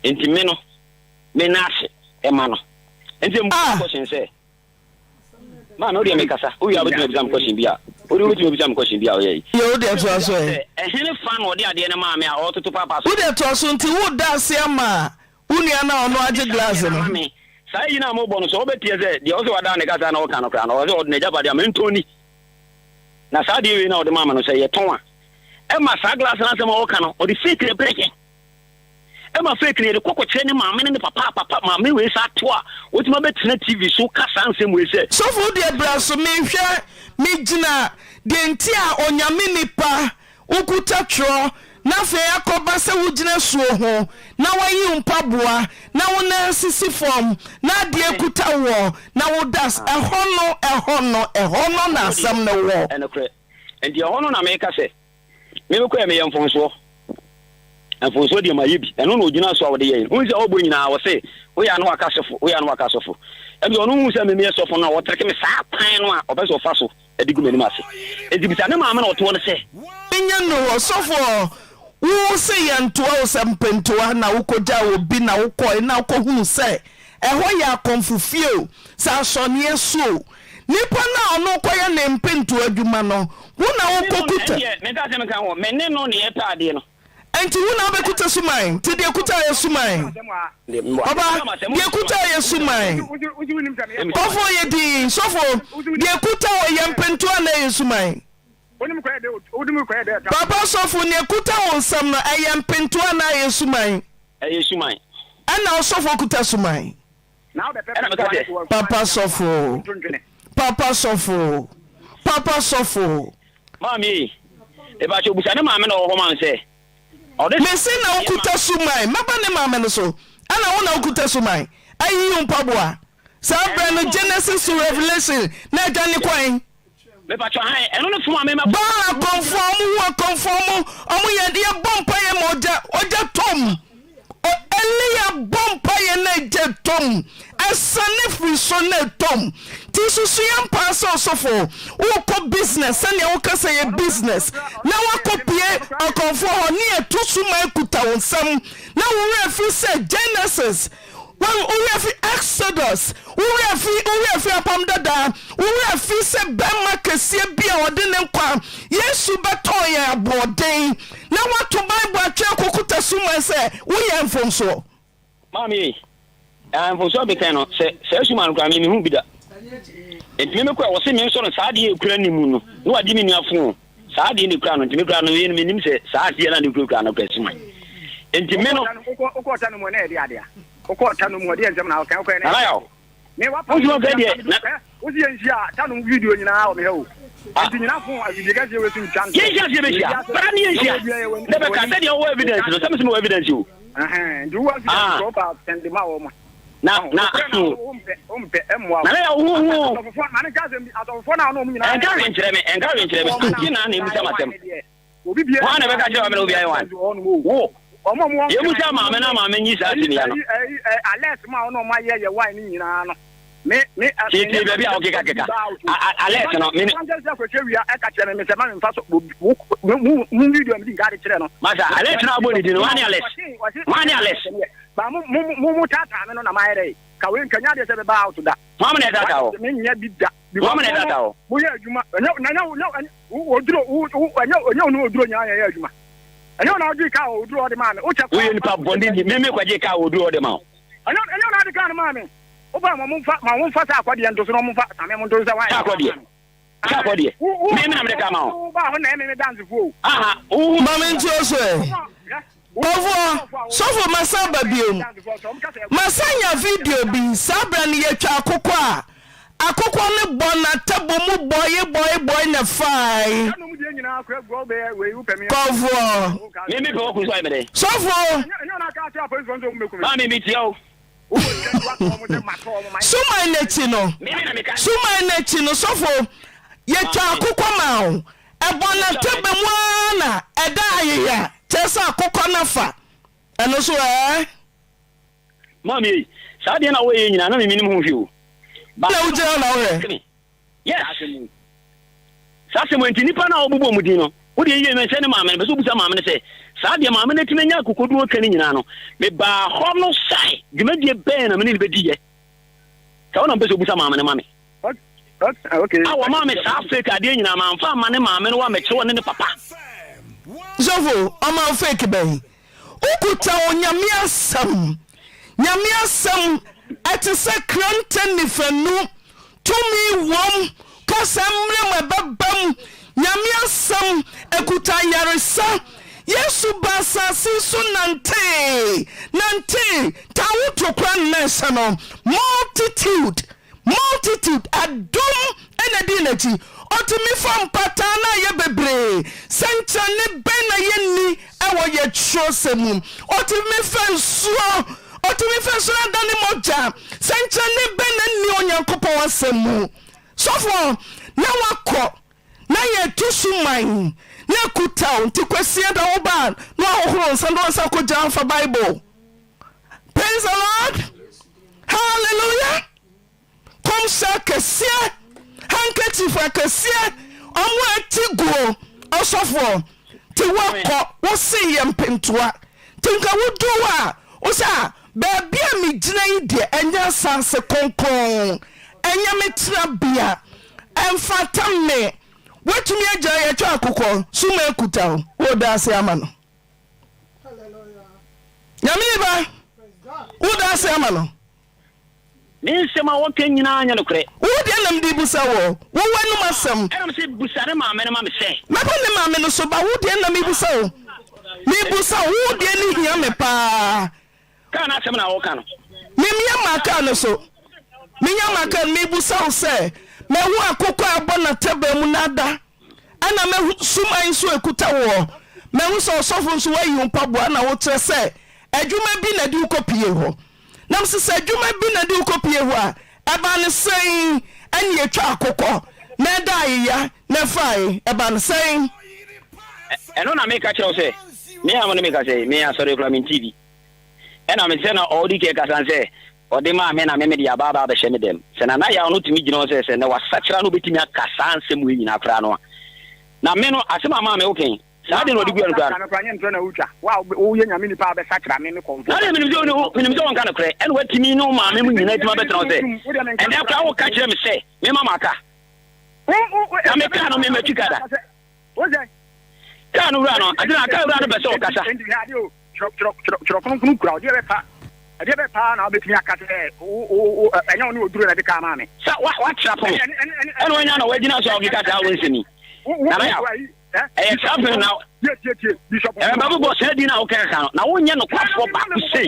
enti me no me na ase e ma no enti mu question say ma no de me kasa o ya betu exam question bia o de betu exam question bia o ye yo de to aso e ehene fan o de ade na ma me a o toto papa so o de to aso nti wo da se ama unia na ono age glass no sai ina mo bono so obetie ze de o se wada ne kasa na o ka no kra no o se o de jaba de mentoni na sa de we na o de mama no se ye ton a e ma sa glass na se ma o ka no o de fake le break e ma fake ne de kokko kire ne mama ne papa mama we sa to a o ti ma betina TV so kasa nsem we se so fu de braso me hwe me gina de nti a onyame nipa ukuta tro na fe akoba se wugina suo ho na wayi mpaboa na wona sisi form na de ekuta wo na wo das ehono na asam na wo enokre endi ehono na me ka se me ko me yemfonso enfonso de mayibi eno no ogina so awde ye unse obo nyina wo se wo ya no akasofo ebi onu hu se me sofo na wo treke me sa pan no a obeso fa so edigu mani mase edibisa ne maama na oto ne se nya no sofo wo se yantoa wo sampentoa na wokoja obi na wokoi na wokohunu se eho ya konfufio sa asone so nipa na ono koye ne mpentoa adwuma no wo na wokokuta me ta se me kan wo me ne no ne eta ade no enti wo na bekuta suman ti de kuta ye suman baba de kuta ye suman ofo ye di sofo de kuta wo ye mpentoa na ye suman Papa sofo ne kuta won sam no ayam pentoa na yesuman ana osofo kuta suman Papa sofo mami e ba che obusa ne maame na wo man se mesi na ukuta sumai maba ne maame no so ana wo na ukuta sumai ayi mpaboa sabra no Genesis to Revelation na agane kwan me pa cho han eno no fuma me ma ba conform omo ye de bompa ye moja tom Elia bompa ye na je tom asane free so na tom ti susu yam pass osofo wo ko business and ye wo kasa ye business na wa kopie akonfo ni etusu ma kuta wonsam na wo refi say Genesis well we have Exodus we have apam dada we have say bema kese bia ode ne nkwa Yesu beton ye aboden na what to Bible atwa kokuta suma say we am from so mami from so be kind no say suma nkwa me hu bida enti me kwa wo se me so no saade e kura ni mu no no wadi me nuafo saade ni kura no enti me kura no ye me nim se saade na ni kura no kwa suma enti me no ko ta no mo na e dia ko ta no mo dia nsem na kan ko ne ala me wa pa wo ga dia na wo si enhia ta no video nyina o me ho enti nyina fo abidiga je we tun chan ye ja je be ja para ni enhia ne be ka say dia wo evidence no some wo evidence o ndu wa fi so ba send ma wo ma na umpe emwa na ya wo man ka se atofo na no mu nyina encourage me ki na na mu tamatem obi bia wa na be ka je wa me obi ayi wan wo ye mu sa maame na maame nyi sa tini ya no alert ma ono ma ye wine ni nyina no me ti be bia o keka alert no me sa ko chewia e ka chere me se ma me fa so mu video mi ga de chere no masa alert na aboni di no wani alert ba mu tata me no na ma ere ka we nkanya de se be ba out da maame na tata o me nya bi da maame na tata o mu ye adwuma na oduro no oduro nya ye adwuma enyo na oji ka oduro ode ma me o che wo ye nipa bondi ni me kwaje ka oduro ode ma enyo na de ka na ma me o ba ma mo mfa sa akwade ndo so no mo mfa sa me mo ndo sa wa akwade me na me de ka ma o ba ho na me dance fo aha mama nti oso sofo masaba biom masanya video bi sabra ni yetwa akokọ ne bona tabo mu boy na fai kofo me be ko so ayme de sofo mami mi tiao suma nechi no sofo yetwa akokọ ma o ebona tabo mu na eda ayeya chesa akokọ na fa eno so mami sa de na wo ye nyina na me minim hu fi o na uje na we yes sase mo ntinipa na obubo mu din no wo de yeye me se ne maame be so busa maame ne se sa de maame ne timenya kokodu okani nyina no me ba ho no sai dwumadie ben na me ne be diye ka wona be so busa maame ne maame okay awo maame sa Africa de nyina ma mfa maame maame no wa me chewo ne papa Jofo ama fake ben ukuta onyame asam ati se krante nifanu tumi wom kasamre mababam nyame asam ekuta yaresa Yesu basasi so nante tawuto kwan nesa no multitude adum enadi nachi otimi fam patana ye bebre senchane bena yenni ewo ye trosemu otimi fansuo dani moja senchane bena ni onyankopo wasemu sofo na wako na ye tusuman na kutaw ntikwasia da oba no ahohoro nsa ko jan fa Bible. Praise the Lord. Hallelujah. Kom sa kesia handkerchief akesia omo atiguo osofo ti wako wo se ye mpentoa tinka wuduwa wo sa ba bia mi gina yi de enya sanse konkon enya metra bia emfata me wetumi agya ye twa akokọ suma ekuta wo da se ama no nyame ba wo da se ama no ni sema won kan nyina anya no kre wo de nam di busa wo wanu masam enam se busare maame ne maame se mapa ne maame no so ba wo de nam ibusa wo mi busa wo de ni hia me pa ka na asem na wo ka no mimia maka no so minya maka mi busa wo se me wo akokọ abọ na tebe mu nada ana me suma nso ekuta wo mehu so sofo nso wa yi mpaboa na wo tre se adwuma bi na di ukopie ho nam se adwuma bi na di ukopie ho a eba ne sen ani etwa akokɔ na dai ya na fai eba ne sen eno na make kire say me am no make say me asori kula me TV ena me say na odi ke kasan say odi ma me na me de ababa ba hye me dem se na na ya no timi gina say na wasakira no betimi akasa nsem we nyina kra no na me no asema ma me okay saa de no odi gua no kra na kwanye ntro na ucha wa wo ye nyame nipa ba sakira me konfo na me nimzo won kana kra ene watimi no ma me mu nyina tima betra say ene akra wo ka kire me say me mama aka na me ka no me matukada ka no ura no adina ka ura no be so kasa chro kono kura odi be pa na obetimi akase enya oni oduro na de ka ma me sa wa trapo ene wonya na wagina so ogi kata wo nsemi na ya trapo na bishop babu boss e di na o ka ka na wonya no kwafo ba ku sei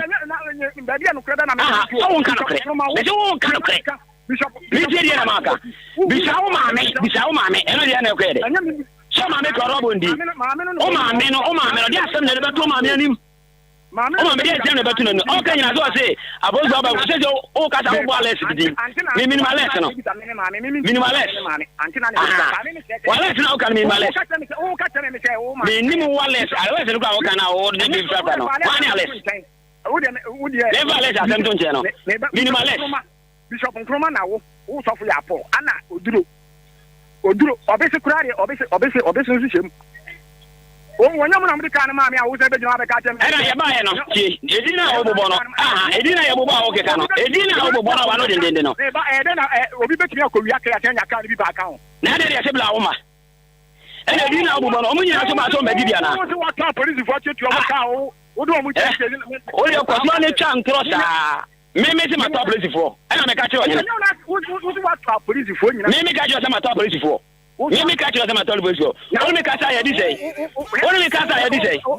ba dia no kreda na me won kan kre me je won kan kre bishop bi je di na maka bisawo ma me eno dia na ko ede so ma me ko robo ndi o ma me no dia asem na de beto ma me anim o ma me dia asem na beto no o kan nyina so say abozo aba ko say o ka ta wo less di minimalist no minimalist wala na o kan minimalist me ni mo wales ala se no ka o kan na o de bi frapa no kwani ales never less asem to nche no minimalist bishop nkroma na wo so fo ya po ana oduro obese kurare obese nsu shem o wonya mo na mo ka na ma me a wo se be jina be ka tem era ya ba ye no ti edina obobo no edina ya bobo a wo keka no edina obobo no wa no dendende no ba na obi betimi akowi aka ya tanya ka ni bi ba ka ho na de ya se bla wo ma ena edina obobo no o munyina so ba so mbedi bia na wo se wa ka police for chetu o ka ho wo do mo chetu o le ko so ne chan crossa me se ma top police for ena me ka che o nyina wo se wa ka police for nyina me ka che o se ma top police for me ka che o se ma top police for o me ka sa ya di sei o me ka sa ya di sei o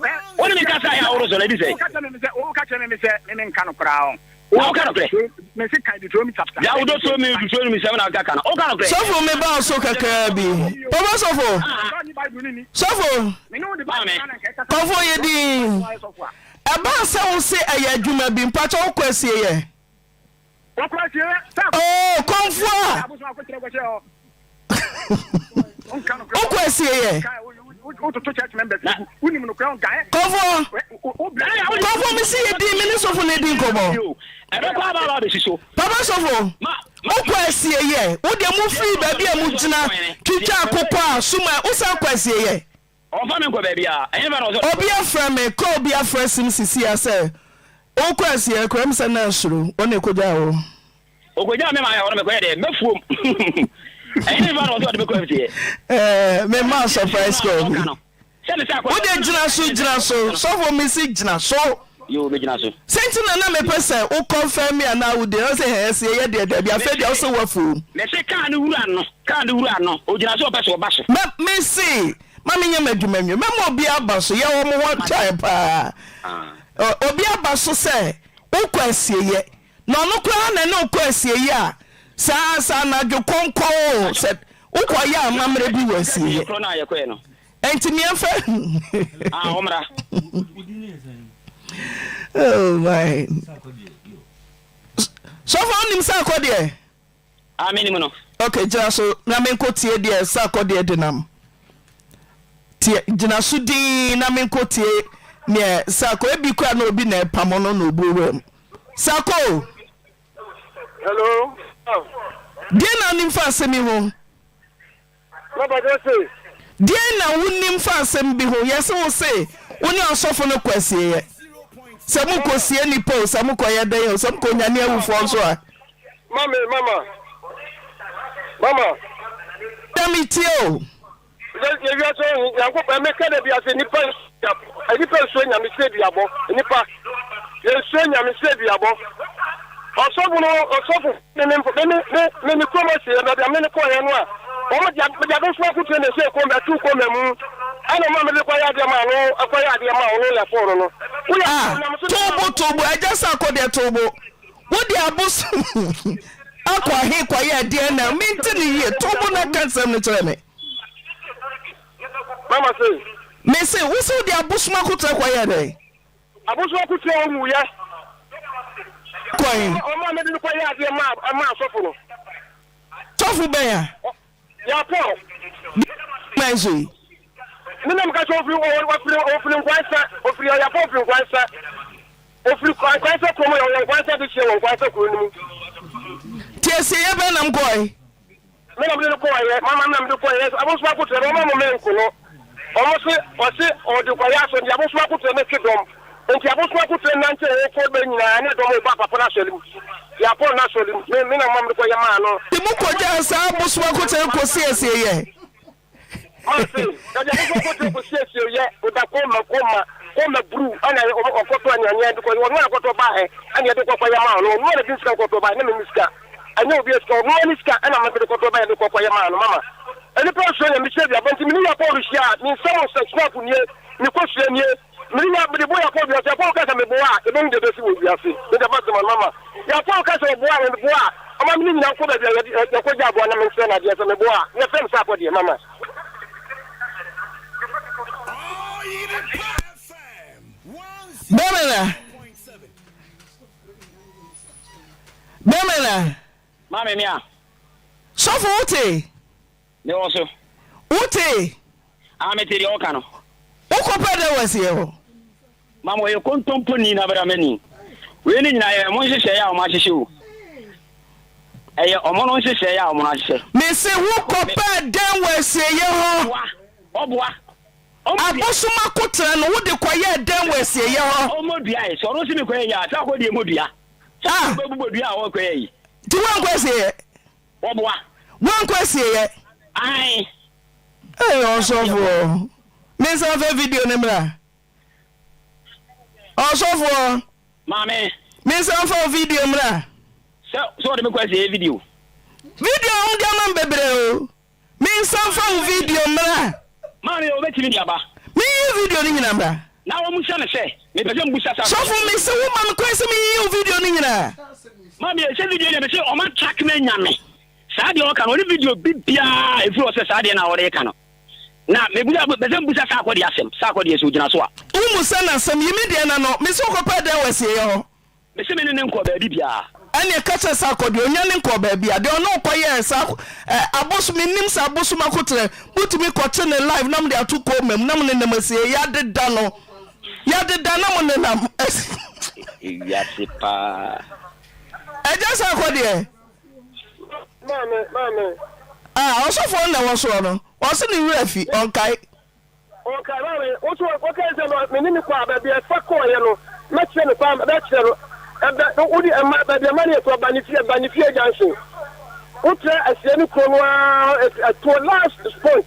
me ka sa ya oro so la di sei o ka che me se me nka no kra ho o ka no kre me se kai di to mi chapter ya udo so me se na ka kana o ka no kre sofo me ba so kaka bi papa sofo sofo kofo ye di aba se wo se aya adwuma bi mpacho wo kwasie ye oh konfo o kwasie ye konfo mi si ye di mi ni sofo ne di nkomo ebe kwa ba ba be siso papa sofo o kwasie ye wo de mu free ba bi a mu gina twitwa akokɔ a suma wo san kwasie ye o fa me ko ba bia enye ba no so obi afra me ko obi afra sim sisi ase o kwasie ko em se na suru o ne koja wo o koja me ma ya wo me ko ye de mefuom enye ba no so de me ko fie me ma surprise ko se sa ko wo de gyina so so for me si gyina so yo be gyina so senti na me pese o confirm me na wo de o se he se ye de bia fe de o se wafu me se ka ne wura no o gyina so o pese o ba so me si mami nya madwumanwo memo obi aba so ye wo mo one time pa obi aba so se wo kwasie ye no no kwa na no kwasie ye a sa na dwo konko se wo kwa ye amamre bi wasie ye na ye kwa no enti me amfa omra oh my so for nim sa kodie ameni mo no okay jira so na me nkotie de sa kodie de nam tie jina so din na me nkotie ne sako ebi kwa na obi na pamono no obuwem sako hello dia na nim fa asemi ho baba dose dia na wonim fa asem bi ho yese wo se woni osofo no kwasie ye se mu kosie ni po se mu koye den se mu ko nyane awufo nso a mama dami tio ye wi aso yanko pa me kede bi ase nipa so nya me se duabo nipa ye so nya me se duabo osofo ne ko ma se na me ne ko ye no a o mo ja do so ku tene se ko me tu ko me mu ana ma me ko ya de ma no akoya de ma no le foro no tobo ajasa akode tobo wo di abos akwa he kwa ye de na minti ni ye tobo na kansem ne kire me mama say Me say wo so de abosoma kotra kwaye dey. Abosoma kotra o mu ye. Koyin. O ma me de kwaye ade ma asofo no. Tofu ben ya. Ya po. Menzi. Minam ka so ofri nkwansa ya po ofri nkwansa. Ofri nkwansa ko mo ya nkwansa de che nkwansa ko ni. Tiesi ye ben nam koy. Minam de ko ye mama nam de ko ye abosoma kotra o ma mo men ko no. O se o de kwaye aso ndi abosoma kotra me kidom. Nti abosoma kotra nante e ko be nyina ne do mo ba papa na solim. Ya po na solim. Me na mam de ko ye ma no. Ti mu ko ja sa abosoma kotra ko siesie ye. Auntie, ya abosoma kotra ko siesie ye. O da koma bru ana o koto anya de ko won na koto ba he anya de ko kwa ye ma no. No na dinska koto ba ne me miska. Anya obi eska no ni ska ana ma de koto ba de ko kwa ye ma no mama. Any person me say ya bonti me ya po rusia me some snap ni ni ko sua ni me ya be boy ya po bi ya po ka sa me boa e be de si wo bi ase me da ba mama ya po ka sa boa me boa ama me ni na ko ba ya ko ja boa na me say na dia sa me boa ya fem sa po dia mama Bemela. Mama mia. So for wote. Ne also. Wote. Ametiri okano. Ukopa de wasi ho. Mama we kontompo ni na bra mani. We ni nyina ye mo nhyehyɛ ya o ma hyehyɛ o. Eye omo no nhyehyɛ ya o mo na hyehyɛ. Me se ukopa de wasi ye ho. Oboa. Abosoma kotra no wo de koye de wasi ye ho. O modua e so no si me koye ya ta ko de modua. Ah, babu modua o koye yi. Ti wan kwasi ye. Oboa. Wan kwasi ye. Ai. Osofo. Me se fa video ne mra. Osofo. Mame. Me se fa video mra. So de me kwasi video. Video on dia man bebre o. Me se fa video mra. Mame o betimi dia ba. Me video ni nyina mra. Na wo mu hye ne se. Me pese mbusa sa. Sofo me se wo man kwasi me video ni nyina. Mame e se video ne me se o man track na nyame. Saade o kan o video bibia e fi o se saade na o re kan no. Na me buja be busa sa akodi asem sa akodi eso gina so a umu sana asem yimi de na no me so kopa de wase ye ho me se me ne nko ba bibia ane kacha sa akodi onya ne nko ba bia de ono koye sa abosu me nim sa abosu makotre butumi kote ne live nam de atuko mem nam ne namasie ya de da no mo ne nam ya sipa eja sa akodi e mame also for na wo so no what's in the refi okay mame o so o ka se no me ni kwa ba bia fa ko ye no me che no pa ba che no udi ma ba bia mani to banifie janso o tre asiani ko no to last point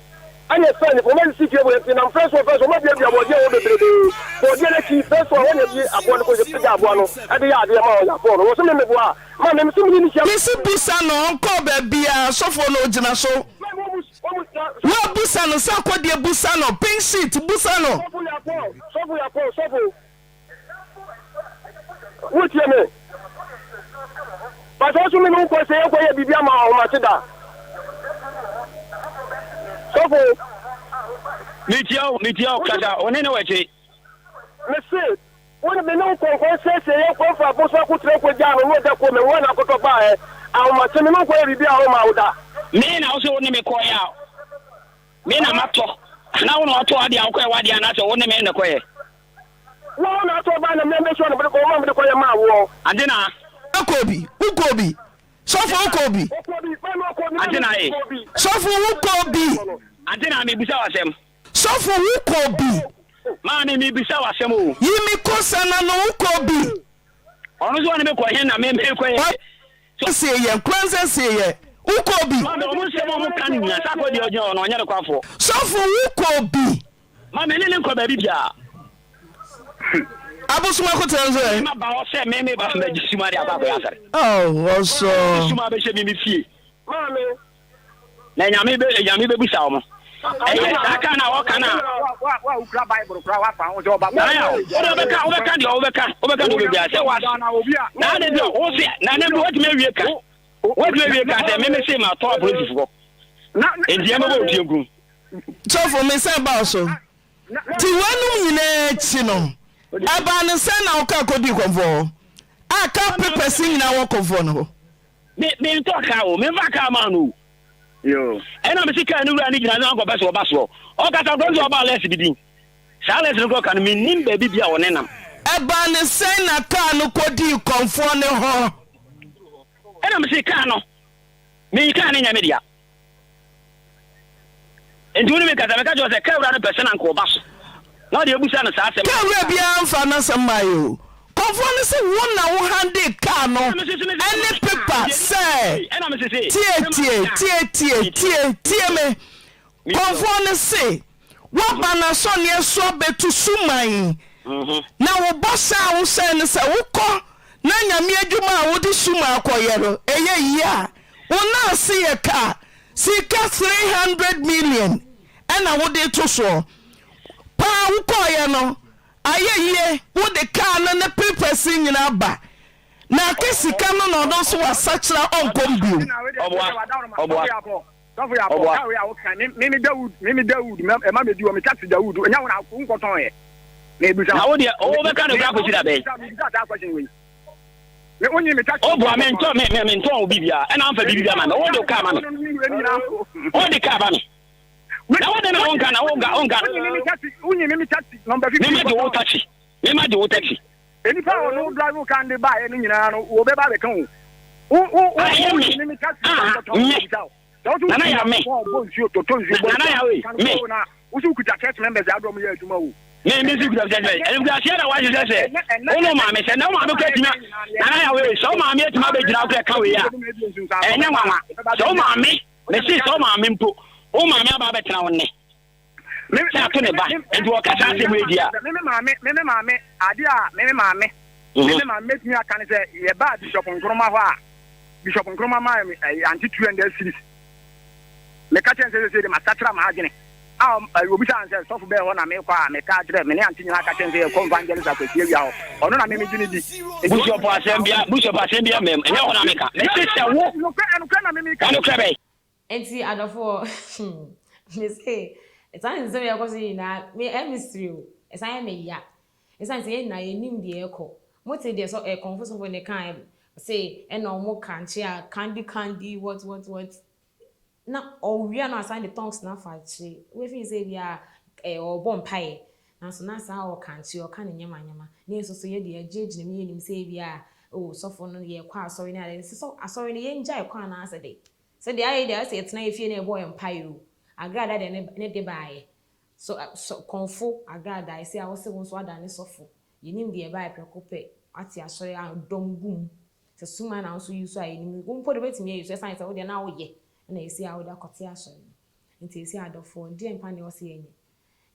anya fa ni ko ma si fie bo e na first ma bia bo je o bebrebe so je na ki first one wona bi abo no ko je pija abo no ade ya ade ma o ya fo no wo so me bo a ma me so me ni sia me si busa no ko ba bia so fo no gina so wo busa no sa ko de busa no pink sheet busa no sofu wo tie me pa so me no ko se ko ye bibia ma o ma seda sofu mi tio kaza onene weche me se wona me no ko se ye ko fa bo so ko tre ko ja no wo da ko me wona ko to ba e a o ma se me no ko ye bibia o ma o da me na o se wona me ko ya me na mato na wona ato ade a ko e wade ana so wona me na ko ye wona ato ba na me so na ko ma me ko ye ma wo ade na ukobi sofo ukobi ade na e sofo ukobi ade na me bisa wasem sofo ukobi ma me bisa wasem o yimi kosa na no ukobi ono so wona me ko he na me ko ye so se ye kwanza se ye ukobi ma me omo se mo kan nya sa ko di ojo no nya de kwafo sofo ukobi ma me ne ko ba bibia abusuma ko tenzo e ma ba o se me ba me jisuma ri aba ko yasare also jisuma be se mi fie ma me na nyame be bisa o mo saka na wo kana wa ukra bible kra wa fa o jo ba o be ka do be bia se wa na ne do o se na ne do what me wie ka se me se ma to police fo na e die mo bo tie gu so for me say ba so ti wanu nyina chi no aba ne sen na wo ka kodi konfo aka papers nyina wo konfo no me to ka o me va ka ma no yo ena me sika ni wura ni gina na ko baso o ka ta gonzo ba less bidin sa less no ka no me nim ba bibia wo nenam aba ne sen na ka no kodi konfo ne ho ena me sika no me ka ne nya me dia entuni me ka ta me ka jo se ka wura no person an ko baso na de ebusa na sa asem ka wura bia amfa na samayo konfo ne se wona wo hande ka no any paper say tie me konfo ne se wo ba na so ne so betu suman na wo bosa wo say ne se wo ko na nyame adwuma wo di suma akoye ro eye yi a wo na se ye ka sika 300 million na wo de to so pa wo koye no ayeye wo de ka na papers nyina ba na kesika no no no so wasachira onkom biu obo mimi Dawood e ma me di o me taxi Dawood enya wona nkoton ye na ebusa na wo de o be ka no ka ko sira be me onyi me taxi obo amento me nton obi bia e na amfa bibia ma wo de ka ma no wo de ka ba no na wo de na onka unyi mimi taxi number 50 me ma de wo taxi eni pa no drive kan de ba e ni nyina no wo be ba be kan mimi taxi Nana ya me. Nana ya we. Me. Usu kuta church members adom ye aduma wo. Me su kuta church members. Em ga sia na wa je se. Ono ma me se na ma do ka tima. Nana ya we. So ma me tima be jira ko ka we ya. Enya mama. So ma me. Me si so ma me mpo. O ma me aba be tena wonne. Me sa to ne ba. Enti wo ka sa se mu edia. Me mama ade a me mama. Me mama timi aka ne se ye ba bishop nkroma ho a. Bishop nkroma ma Auntie 200 series. Me ka chen se de masatra ma agene obi san se so fu be ho na me kwa me ka dire me ne Auntie nyina ka chen se ko evangelist akwesi wi ho ono na me gini di bishop asembia mem enya ho na me ka me se wo no ka na me ka no ka be enti adofo me say it's an so ya kwesi na me mystery o esan me ya esan se na enim de eko mote de so confuse for ne kan say e no mo kanche a candy what na owia na assign the tongues na fachi we fin say bia obon pae na so na sa o kanchi o kan nyama na eso so ye de agege na me nim say bia oh sofo no ye kwa asori na de so asori na ye nja kwa na ase de so de aye de say etna efie na ebo empire o agrada de ne de bae so konfo agrada I say I was so ada ne sofo ye nim de bae prekope ati asori an dom gum se suma na so use aye nim gum po de betimi use sign say wo de na wo ye na esi awo da kote asori nti esi adofo die mpa ne o se yenye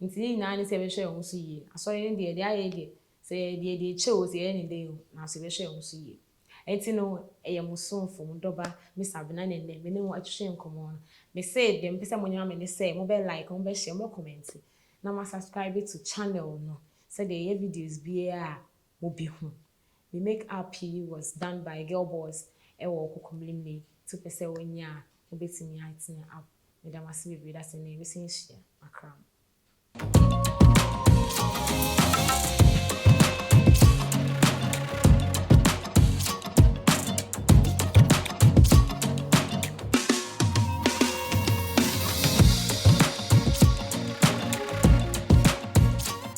nti na ani se be hwe o so yi asori ne de aye de se de che o se yenye de na se be hwe o so yi enti no eye musonfo mudoba misabena ne ne me ne wo athwe nkomo no me say dem pese mo nyama me ne say mo be like mo be share mo comment na ma subscribe to channel no say the videos be a mo bi hu the make up was done by girl boss ewo kokomlimi to pese wonya obetimi atina up me da masibe bi da se ne we sin share akram